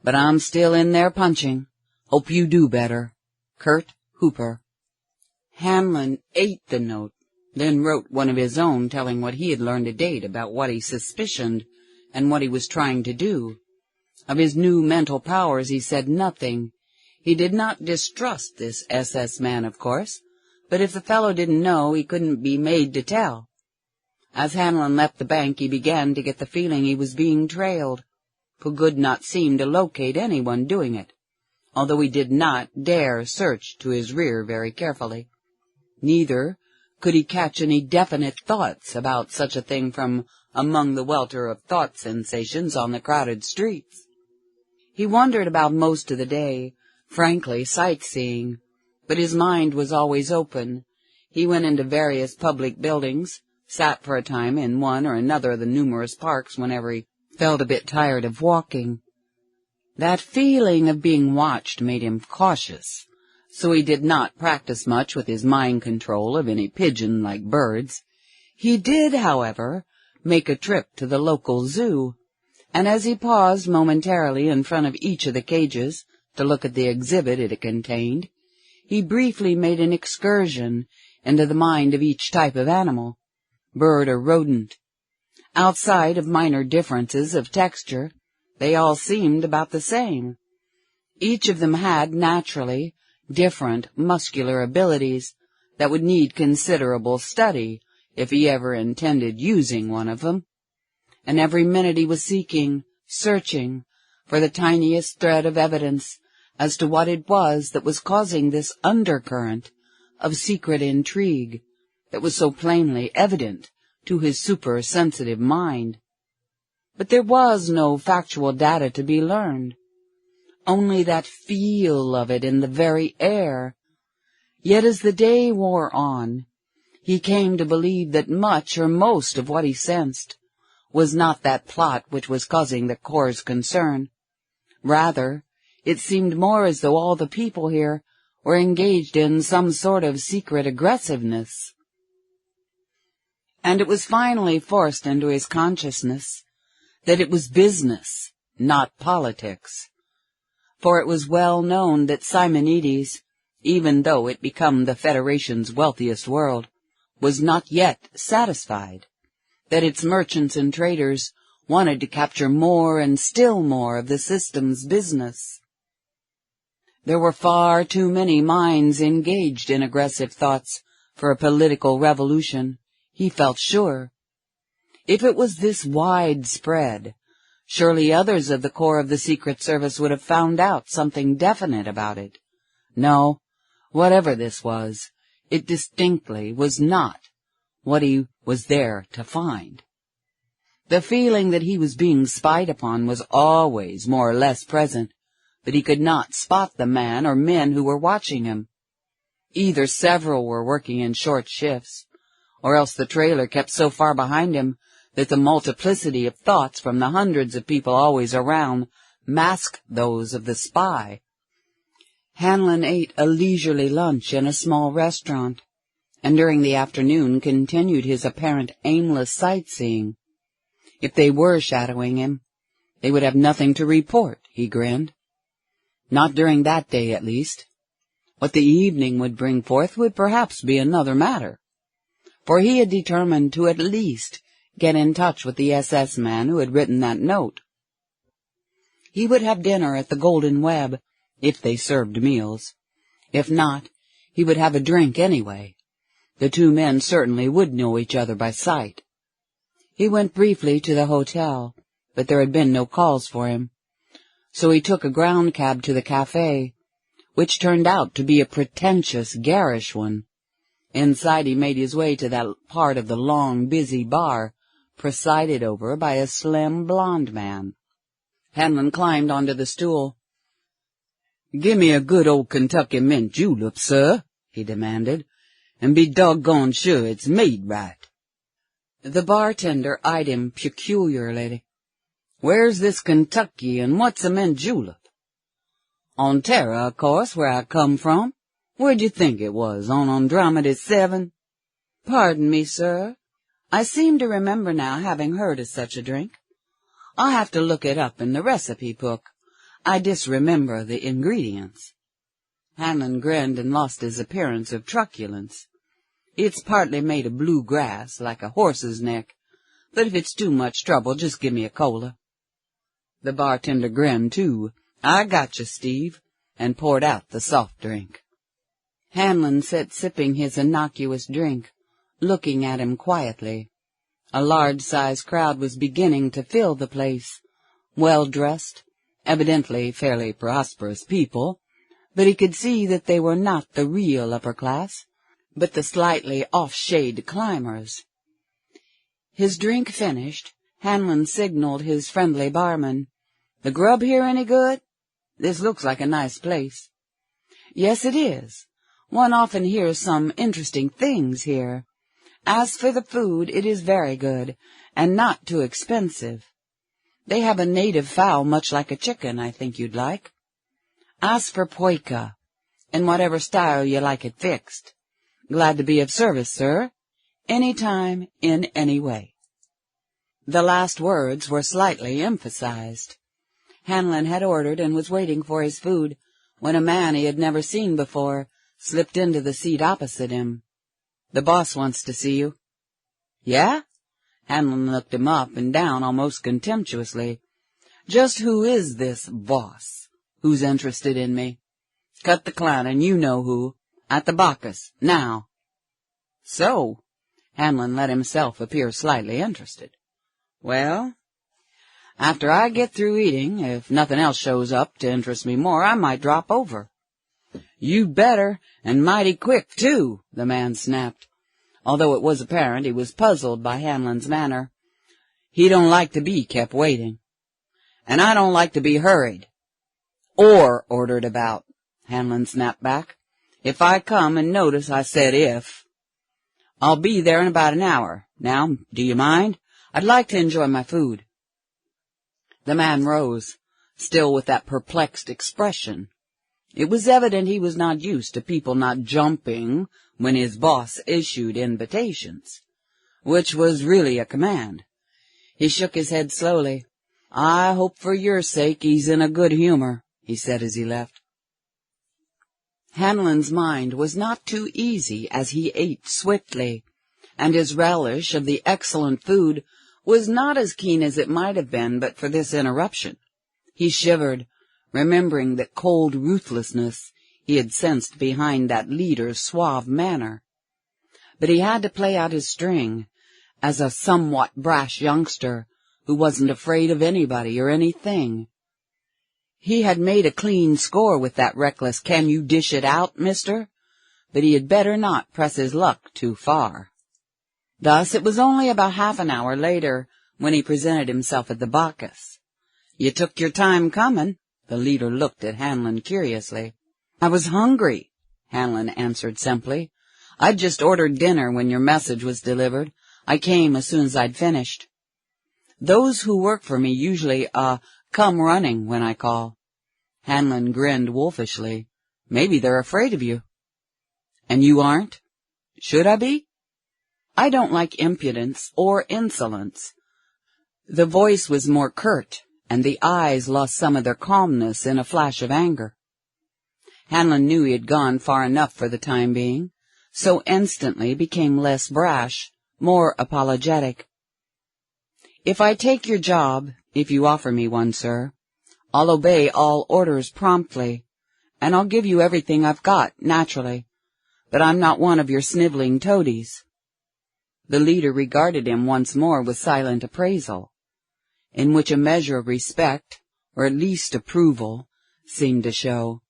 but I'm still in there punching. Hope you do better. Kurt Hooper." Hanlon ate the note, then wrote one of his own telling what he had learned to date about what he suspicioned and what he was trying to do. Of his new mental powers he said nothing. He did not distrust this SS man, of course, but if the fellow didn't know, he couldn't be made to tell. As Hanlon left the bank, he began to get the feeling he was being trailed, who could not seem to locate anyone doing it, although he did not dare search to his rear very carefully. Neither could he catch any definite thoughts about such a thing from among the welter of thought sensations on the crowded streets. He wandered about most of the day, frankly sightseeing, but his mind was always open. He went into various public buildings, sat for a time in one or another of the numerous parks whenever he felt a bit tired of walking. That feeling of being watched made him cautious, so he did not practice much with his mind control of any pigeon-like birds. He did, however, make a trip to the local zoo, and as he paused momentarily in front of each of the cages to look at the exhibit it contained, he briefly made an excursion into the mind of each type of animal, bird or rodent. Outside of minor differences of texture, they all seemed about the same. Each of them had, naturally, different muscular abilities that would need considerable study if he ever intended using one of them. And every minute he was seeking, searching, for the tiniest thread of evidence as to what it was that was causing this undercurrent of secret intrigue that was so plainly evident to his super-sensitive mind. But there was no factual data to be learned, only that feel of it in the very air. Yet as the day wore on, he came to believe that much or most of what he sensed was not that plot which was causing the Corps' concern. Rather, it seemed more as though all the people here were engaged in some sort of secret aggressiveness. And it was finally forced into his consciousness that it was business, not politics. For it was well known that Simonides, even though it become the Federation's wealthiest world, was not yet satisfied, that its merchants and traders wanted to capture more and still more of the system's business. There were far too many minds engaged in aggressive thoughts for a political revolution, he felt sure. If it was this widespread, surely others of the Corps of the Secret Service would have found out something definite about it. No, whatever this was, it distinctly was not what he was there to find. The feeling that he was being spied upon was always more or less present, but he could not spot the man or men who were watching him. Either several were working in short shifts, or else the trailer kept so far behind him that the multiplicity of thoughts from the hundreds of people always around masked those of the spy. Hanlon ate a leisurely lunch in a small restaurant, and during the afternoon continued his apparent aimless sightseeing. If they were shadowing him, they would have nothing to report, he grinned. Not during that day, at least. What the evening would bring forth would perhaps be another matter, for he had determined to at least get in touch with the SS man who had written that note. He would have dinner at the Golden Web, if they served meals. If not, he would have a drink anyway. The two men certainly would know each other by sight. He went briefly to the hotel, but there had been no calls for him, so he took a ground cab to the cafe, which turned out to be a pretentious, garish one. Inside he made his way to that part of the long, busy bar, presided over by a slim, blond man. Hanlon climbed onto the stool. "Give me a good old Kentucky mint julep, sir," he demanded, "and be doggone sure it's made right." The bartender eyed him peculiarly. "Where's this Kentucky, and what's a mint julep?" "On Terra, of course, where I come from. Where'd you think it was, on Andromeda 7? "Pardon me, sir. I seem to remember now having heard of such a drink. I'll have to look it up in the recipe book. I disremember the ingredients." Hanlon grinned and lost his appearance of truculence. "It's partly made of blue grass, like a horse's neck, but if it's too much trouble, just give me a cola." The bartender grinned, too. "I gotcha, Steve," and poured out the soft drink. Hanlon sat sipping his innocuous drink, looking at him quietly. A large-sized crowd was beginning to fill the place, well-dressed, evidently fairly prosperous people, but he could see that they were not the real upper class, but the slightly off-shade climbers. His drink finished, Hanlon signaled his friendly barman. "The grub here any good? This looks like a nice place." Yes, it is. One often hears some interesting things here. As for the food, it is very good, and not too expensive. They have a native fowl much like a chicken I think you'd like. Ask for poika, in whatever style you like it fixed. Glad to be of service, sir. Any time, in any way. The last words were slightly emphasized. Hanlon had ordered and was waiting for his food when a man he had never seen before slipped into the seat opposite him. The boss wants to see you. Yeah? Hanlon looked him up and down almost contemptuously. Just who is this boss who's interested in me? Cut the clown, you know who. At the Bacchus, now. So, Hanlon let himself appear slightly interested. Well, after I get through eating, if nothing else shows up to interest me more, I might drop over. You better, and mighty quick, too, the man snapped, although it was apparent he was puzzled by Hanlon's manner. He don't like to be kept waiting. And I don't like to be hurried. Or ordered about, Hanlon snapped back. If I come and notice I said if. I'll be there in about an hour. Now, do you mind? I'd like to enjoy my food. The man rose, still with that perplexed expression. It was evident he was not used to people not jumping when his boss issued invitations, which was really a command. He shook his head slowly. I hope for your sake he's in a good humor, he said as he left. Hanlon's mind was not too easy as he ate swiftly, and his relish of the excellent food was not as keen as it might have been but for this interruption. He shivered, remembering the cold ruthlessness he had sensed behind that leader's suave manner. But he had to play out his string as a somewhat brash youngster who wasn't afraid of anybody or anything. He had made a clean score with that reckless, "Can you dish it out, mister?" But he had better not press his luck too far. Thus it was only about half an hour later when he presented himself at the Bacchus. You took your time coming. The leader looked at Hanlon curiously. I was hungry, Hanlon answered simply. I'd just ordered dinner when your message was delivered. I came as soon as I'd finished. Those who work for me usually, come running when I call. Hanlon grinned wolfishly. Maybe they're afraid of you. And you aren't? Should I be? I don't like impudence or insolence. The voice was more curt, and the eyes lost some of their calmness in a flash of anger. Hanlon knew he had gone far enough for the time being, so instantly became less brash, more apologetic. If I take your job, if you offer me one, sir, I'll obey all orders promptly, and I'll give you everything I've got, naturally, but I'm not one of your sniveling toadies. The leader regarded him once more with silent appraisal, in which a measure of respect, or at least approval, seemed to show.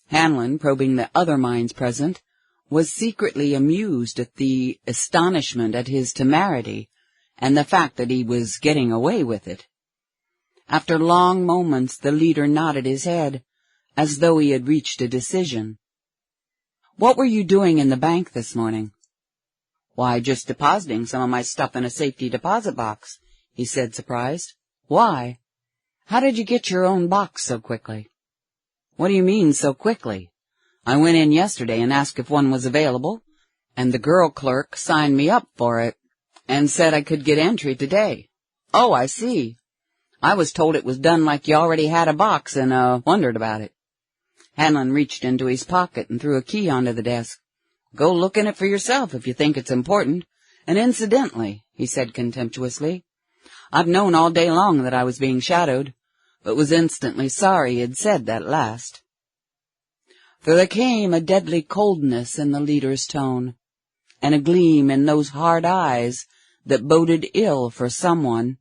Hanlon, probing the other minds present, was secretly amused at the astonishment at his temerity and the fact that he was getting away with it. After long moments, the leader nodded his head, as though he had reached a decision. What were you doing in the bank this morning? Why, just depositing some of my stuff in a safety deposit box, he said, surprised. Why? How did you get your own box so quickly? What do you mean, so quickly? I went in yesterday and asked if one was available, and the girl clerk signed me up for it, and said I could get entry today. Oh, I see. I was told it was done like you already had a box and, wondered about it. Hanlon reached into his pocket and threw a key onto the desk. Go look in it for yourself if you think it's important. And incidentally, he said contemptuously, I've known all day long that I was being shadowed, but was instantly sorry he had said that last. For there came a deadly coldness in the leader's tone, and a gleam in those hard eyes that boded ill for someone.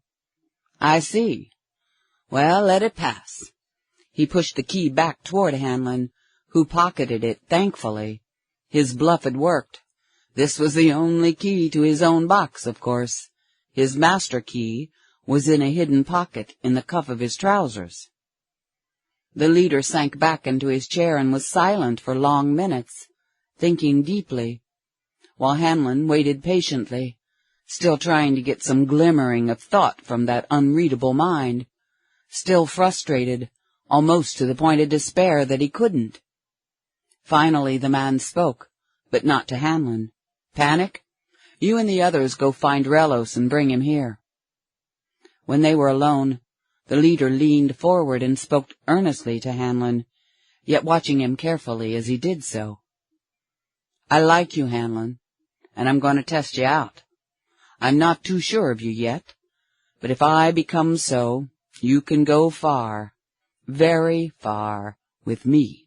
I see. Well, let it pass. He pushed the key back toward Hanlon, who pocketed it thankfully. His bluff had worked. This was the only key to his own box, of course. His master key was in a hidden pocket in the cuff of his trousers. The leader sank back into his chair and was silent for long minutes, thinking deeply, while Hanlon waited patiently, still trying to get some glimmering of thought from that unreadable mind, still frustrated, almost to the point of despair that he couldn't. Finally the man spoke, but not to Hanlon. "Panic? You and the others go find Relos and bring him here." When they were alone, the leader leaned forward and spoke earnestly to Hanlon, yet watching him carefully as he did so. "I like you, Hanlon, and I'm going to test you out. I'm not too sure of you yet, but if I become so, you can go far, very far, with me.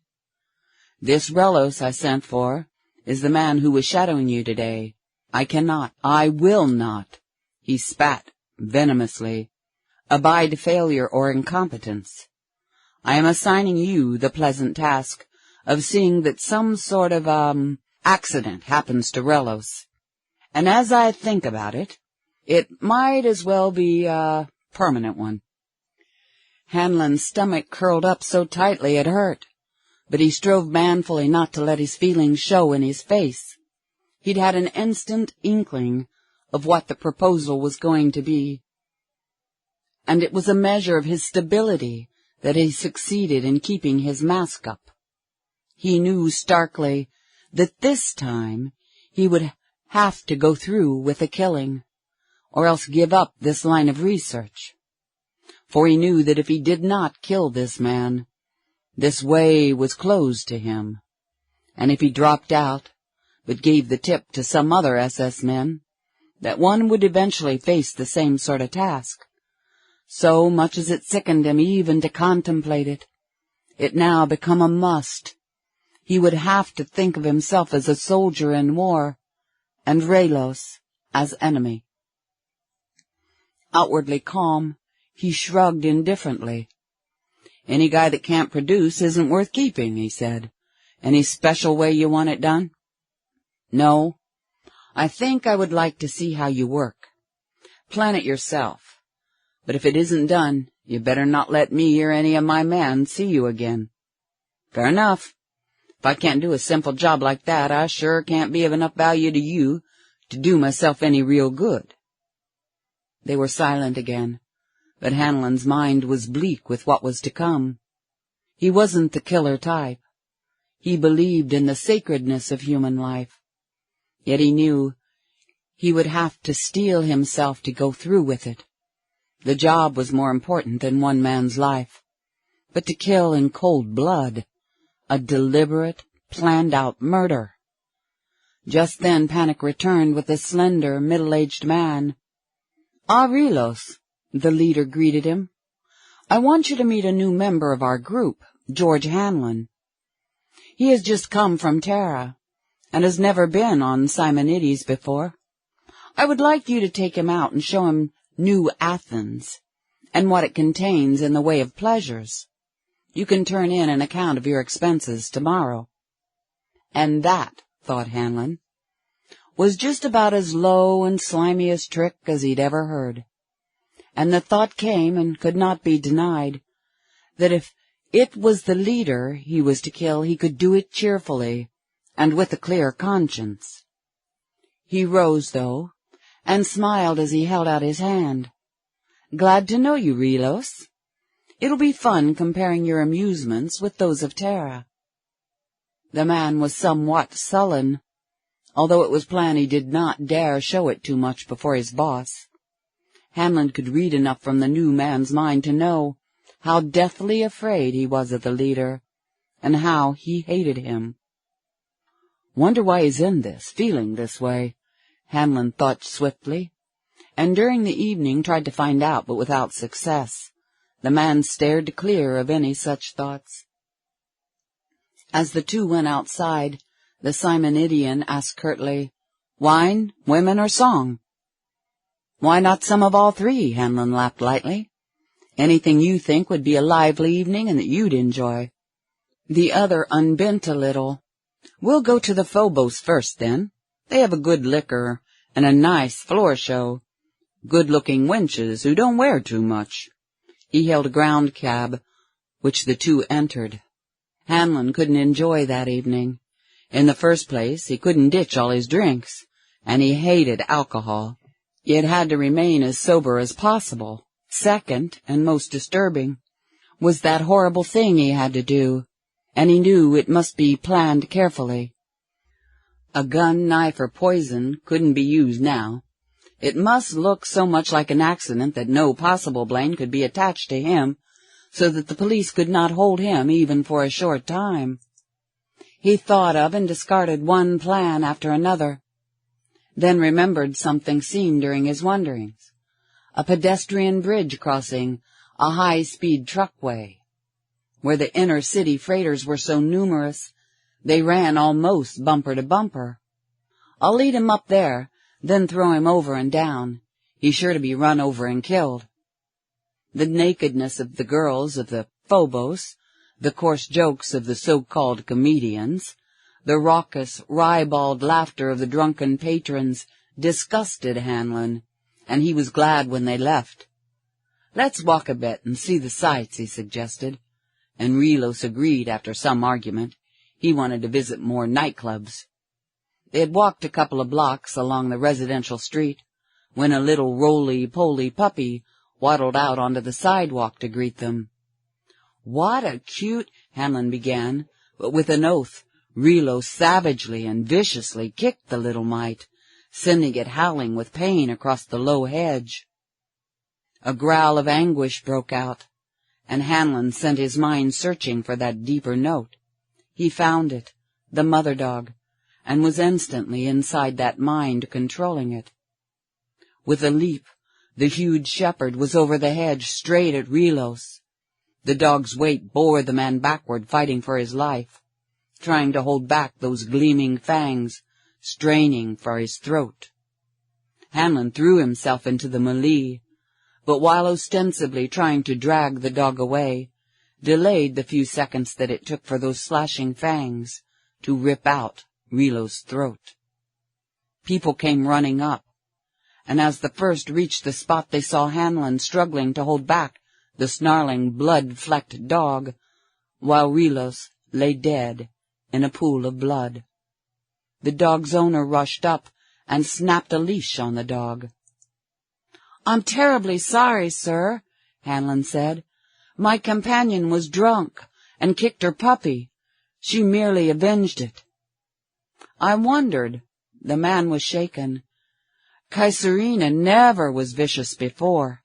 This Relos I sent for is the man who was shadowing you today. I will not," he spat venomously, "abide failure or incompetence. I am assigning you the pleasant task of seeing that some sort of, accident happens to Relos. And as I think about it, it might as well be a permanent one." Hanlon's stomach curled up so tightly it hurt, but he strove manfully not to let his feelings show in his face. He'd had an instant inkling of what the proposal was going to be, and it was a measure of his stability that he succeeded in keeping his mask up. He knew starkly that this time he would have to go through with the killing, or else give up this line of research. For he knew that if he did not kill this man, this way was closed to him, and if he dropped out, but gave the tip to some other SS men, that one would eventually face the same sort of task. So much as it sickened him even to contemplate it, it now became a must. He would have to think of himself as a soldier in war, and Relos as enemy. Outwardly calm, he shrugged indifferently. "Any guy that can't produce isn't worth keeping," he said. "Any special way you want it done?" "No. I think I would like to see how you work. Plan it yourself. But if it isn't done, you better not let me or any of my men see you again." "Fair enough. If I can't do a simple job like that, I sure can't be of enough value to you to do myself any real good." They were silent again, but Hanlon's mind was bleak with what was to come. He wasn't the killer type. He believed in the sacredness of human life. Yet he knew he would have to steel himself to go through with it. The job was more important than one man's life. But to kill in cold blood, a deliberate, planned-out murder. Just then panic returned with a slender, middle-aged man. "Ah, Relos," the leader greeted him. "I want you to meet a new member of our group, George Hanlon. He has just come from Terra, and has never been on Simonides before. I would like you to take him out and show him New Athens, and what it contains in the way of pleasures. You can turn in an account of your expenses tomorrow." And that, thought Hanlon, was just about as low and slimy a trick as he'd ever heard. And the thought came, and could not be denied, that if it was the leader he was to kill, he could do it cheerfully, and with a clear conscience. He rose, though, and smiled as he held out his hand. "Glad to know you, Relos. It'll be fun comparing your amusements with those of Terra." The man was somewhat sullen, although it was plain he did not dare show it too much before his boss. Hanlon could read enough from the new man's mind to know how deathly afraid he was of the leader, and how he hated him. "Wonder why he's in this, feeling this way," Hanlon thought swiftly, and during the evening tried to find out, but without success. The man stared clear of any such thoughts. As the two went outside, the Simonidian asked curtly, "Wine, women, or song?" "Why not some of all three?" Hanlon laughed lightly. "Anything you think would be a lively evening and that you'd enjoy." The other unbent a little. "We'll go to the Phobos first, then. They have a good liquor and a nice floor show. Good-looking wenches who don't wear too much." He hailed a ground cab which the two entered. Hanlon couldn't enjoy that evening. In the first place, he couldn't ditch all his drinks, and he hated alcohol. Yet had to remain as sober as possible. Second, and most disturbing, was that horrible thing he had to do, and he knew it must be planned carefully. A gun, knife, or poison couldn't be used now. It must look so much like an accident that no possible blame could be attached to him, so that the police could not hold him even for a short time. He thought of and discarded one plan after another, then remembered something seen during his wanderings: a pedestrian bridge crossing a high-speed truckway. Where the inner-city freighters were so numerous, they ran almost bumper to bumper. "I'll lead him up there, then throw him over and down. He's sure to be run over and killed." The nakedness of the girls of the Phobos, the coarse jokes of the so-called comedians, the raucous, ribald laughter of the drunken patrons disgusted Hanlon, and he was glad when they left. "Let's walk a bit and see the sights," he suggested, and Relos agreed after some argument. He wanted to visit more nightclubs. They had walked a couple of blocks along the residential street when a little roly-poly puppy waddled out onto the sidewalk to greet them. "What a cute—" Hanlon began, but with an oath, Relos savagely and viciously kicked the little mite, sending it howling with pain across the low hedge. A growl of anguish broke out, and Hanlon sent his mind searching for that deeper note. He found it, the mother dog, and was instantly inside that mind controlling it. With a leap, the huge shepherd was over the hedge straight at Relos. The dog's weight bore the man backward, fighting for his life, trying to hold back those gleaming fangs, straining for his throat. Hanlon threw himself into the melee, but while ostensibly trying to drag the dog away, delayed the few seconds that it took for those slashing fangs to rip out Relos' throat. People came running up, and as the first reached the spot they saw Hanlon struggling to hold back the snarling, blood-flecked dog, while Relos lay dead in a pool of blood. The dog's owner rushed up and snapped a leash on the dog. "I'm terribly sorry, sir," Hanlon said. "My companion was drunk and kicked her puppy. She merely avenged it." "I wondered." The man was shaken. "Kaiserina never was vicious before."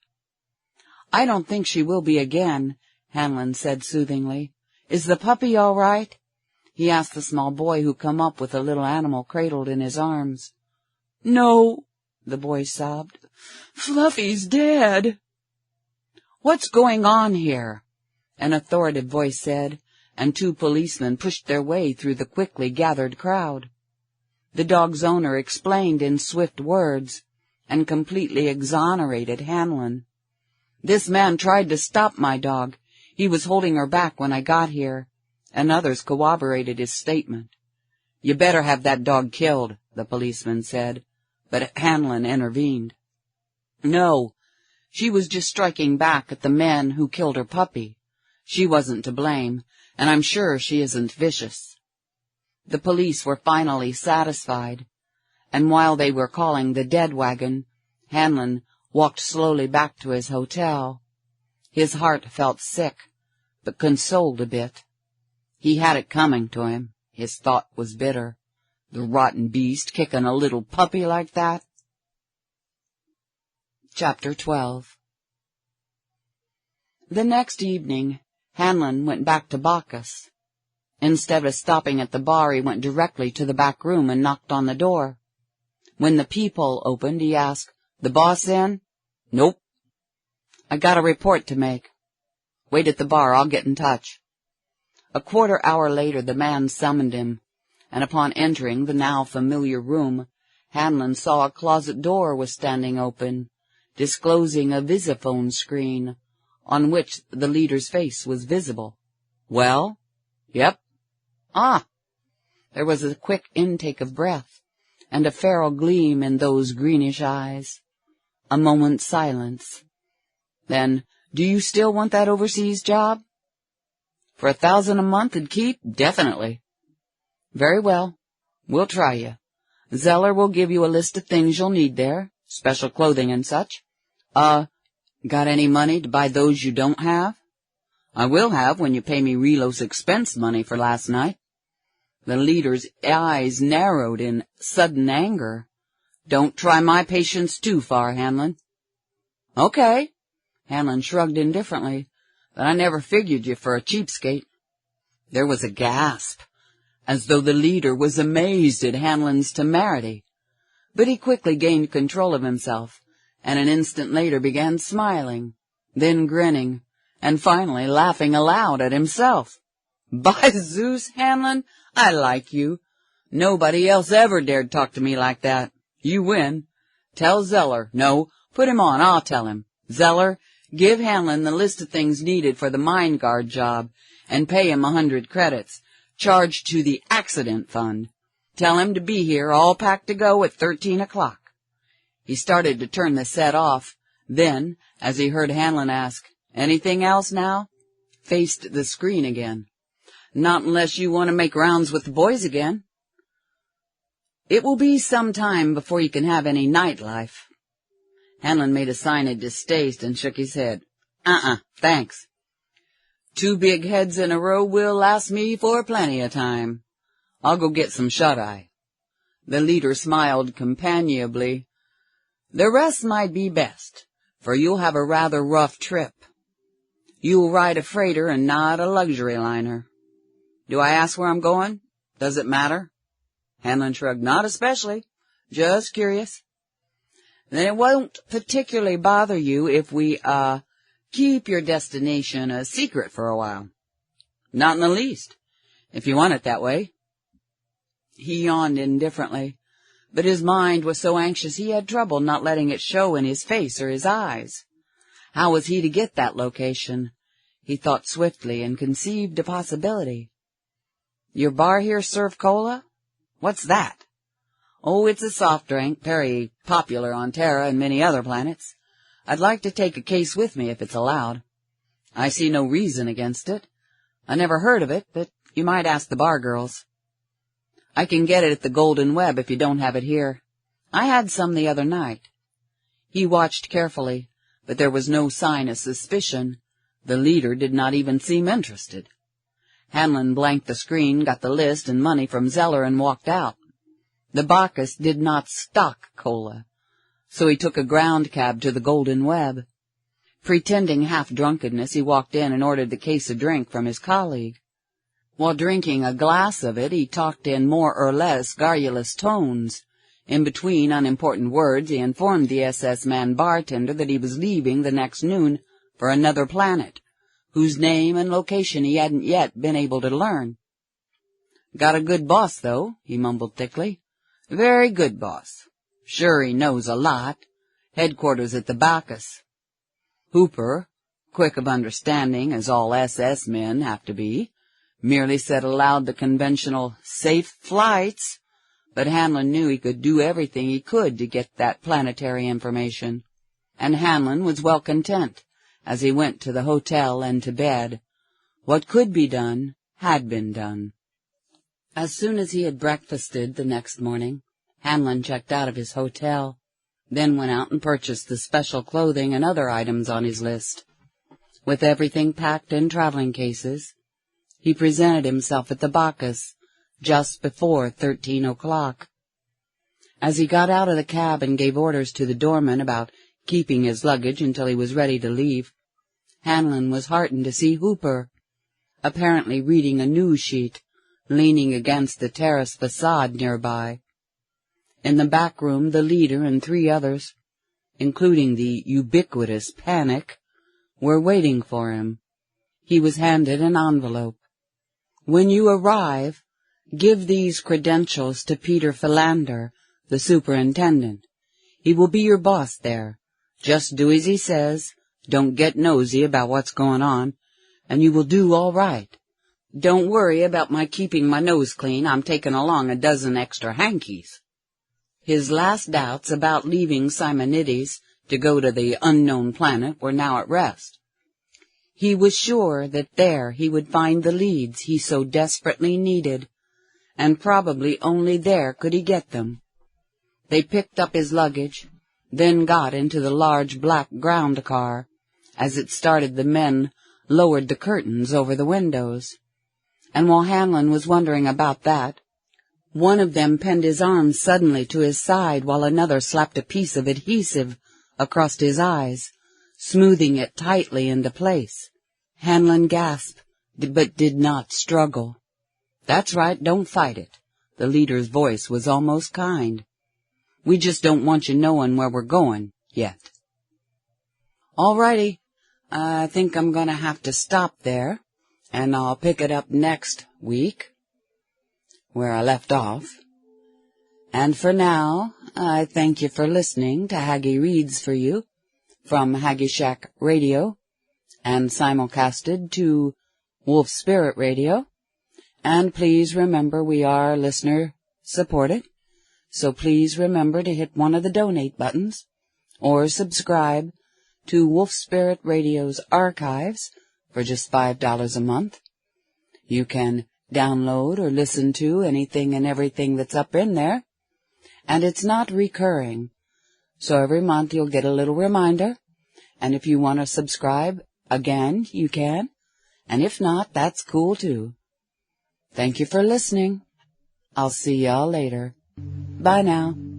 "I don't think she will be again," Hanlon said soothingly. "Is the puppy all right?" he asked the small boy who come up with the little animal cradled in his arms. "No," the boy sobbed. "Fluffy's dead." "What's going on here?" an authoritative voice said, and two policemen pushed their way through the quickly gathered crowd. The dog's owner explained in swift words, and completely exonerated Hanlon. "This man tried to stop my dog. He was holding her back when I got here," and others corroborated his statement. "You better have that dog killed," the policeman said, but Hanlon intervened. "No, she was just striking back at the men who killed her puppy. She wasn't to blame, and I'm sure she isn't vicious." The police were finally satisfied, and while they were calling the dead wagon, Hanlon walked slowly back to his hotel. His heart felt sick, but consoled a bit. He had it coming to him. His thought was bitter. The rotten beast kicking a little puppy like that. Chapter 12. The next evening, Hanlon went back to Bacchus. Instead of stopping at the bar, he went directly to the back room and knocked on the door. When the peephole opened, he asked, "The boss in?" "Nope." "I got a report to make." "Wait at the bar, I'll get in touch." A quarter-hour later the man summoned him, and upon entering the now familiar room, Hanlon saw a closet door was standing open, disclosing a visiphone screen, on which the leader's face was visible. "Well?" "Yep." "Ah!" There was a quick intake of breath, and a feral gleam in those greenish eyes. A moment's silence. Then, "Do you still want that overseas job?" For $1,000 a month and keep, definitely. Very well. We'll try you. Zeller will give you a list of things you'll need there, special clothing and such. Got any money to buy those you don't have? I will have when you pay me Relo's expense money for last night. The leader's eyes narrowed in sudden anger. Don't try my patience too far, Hanlon. Okay. Hanlon shrugged indifferently, but I never figured you for a cheapskate. There was a gasp, as though the leader was amazed at Hanlon's temerity. But he quickly gained control of himself, and an instant later began smiling, then grinning, and finally laughing aloud at himself. By Zeus, Hanlon, I like you. Nobody else ever dared talk to me like that. You win. Tell Zeller. No, put him on, I'll tell him. Zeller, give Hanlon the list of things needed for the mine guard job, and pay him 100 credits, charged to the accident fund. Tell him to be here, all packed to go at 13 o'clock. He started to turn the set off, then, as he heard Hanlon ask, anything else now? Faced the screen again. Not unless you want to make rounds with the boys again. It will be some time before you can have any nightlife. Hanlon made a sign of distaste and shook his head. Thanks. 2 big heads in a row will last me for plenty of time. I'll go get some shut-eye. The leader smiled companionably. The rest might be best, for you'll have a rather rough trip. You'll ride a freighter and not a luxury liner. Do I ask where I'm going? Does it matter? Hanlon shrugged. Not especially. Just curious. Then it won't particularly bother you if we, keep your destination a secret for a while. Not in the least, if you want it that way. He yawned indifferently, but his mind was so anxious he had trouble not letting it show in his face or his eyes. How was he to get that location? He thought swiftly and conceived a possibility. Your bar here serve cola? What's that? Oh, it's a soft drink, very popular on Terra and many other planets. I'd like to take a case with me if it's allowed. I see no reason against it. I never heard of it, but you might ask the bar girls. I can get it at the Golden Web if you don't have it here. I had some the other night. He watched carefully, but there was no sign of suspicion. The leader did not even seem interested. Hanlon blanked the screen, got the list and money from Zeller, and walked out. The Bacchus did not stock cola, so he took a ground cab to the Golden Web. Pretending half-drunkenness, he walked in and ordered the case of drink from his colleague. While drinking a glass of it, he talked in more or less garrulous tones. In between unimportant words, he informed the SS man bartender that he was leaving the next noon for another planet, whose name and location he hadn't yet been able to learn. Got a good boss, though, he mumbled thickly. Very good boss. Sure he knows a lot. Headquarters at the Bacchus. Hooper, quick of understanding as all SS men have to be, merely said aloud the conventional safe flights, but Hanlon knew he could do everything he could to get that planetary information, and Hanlon was well content as he went to the hotel and to bed. What could be done had been done. As soon as he had breakfasted the next morning, Hanlon checked out of his hotel, then went out and purchased the special clothing and other items on his list. With everything packed in traveling cases, he presented himself at the Bacchus just before 13 o'clock. As he got out of the cab and gave orders to the doorman about keeping his luggage until he was ready to leave, Hanlon was heartened to see Hooper, apparently reading a news sheet, leaning against the terrace facade nearby. In the back room, the leader and 3 others, including the ubiquitous Panic, were waiting for him. He was handed an envelope. When you arrive, give these credentials to Peter Philander, the superintendent. He will be your boss there. Just do as he says. Don't get nosy about what's going on, and you will do all right. Don't worry about my keeping my nose clean. I'm taking along a dozen extra hankies. His last doubts about leaving Simonides to go to the unknown planet were now at rest. He was sure that there he would find the leads he so desperately needed, and probably only there could he get them. They picked up his luggage, then got into the large black ground car. As it started, the men lowered the curtains over the windows. And while Hanlon was wondering about that, one of them pinned his arm suddenly to his side while another slapped a piece of adhesive across his eyes, smoothing it tightly into place. Hanlon gasped, but did not struggle. "That's right, don't fight it." The leader's voice was almost kind. "We just don't want you knowing where we're going, yet." "All righty, I think I'm gonna have to stop there, and I'll pick it up next week, where I left off. And for now, I thank you for listening to Haggie Reads for You from Haggie Shack Radio and simulcasted to Wolf Spirit Radio. And please remember we are listener supported, so please remember to hit one of the donate buttons or subscribe to Wolf Spirit Radio's archives for just $5 a month. You can download or listen to anything and everything that's up in there, and it's not recurring, so every month you'll get a little reminder, and if you want to subscribe again, you can, and if not, that's cool too. Thank you for listening. I'll see y'all later. Bye now.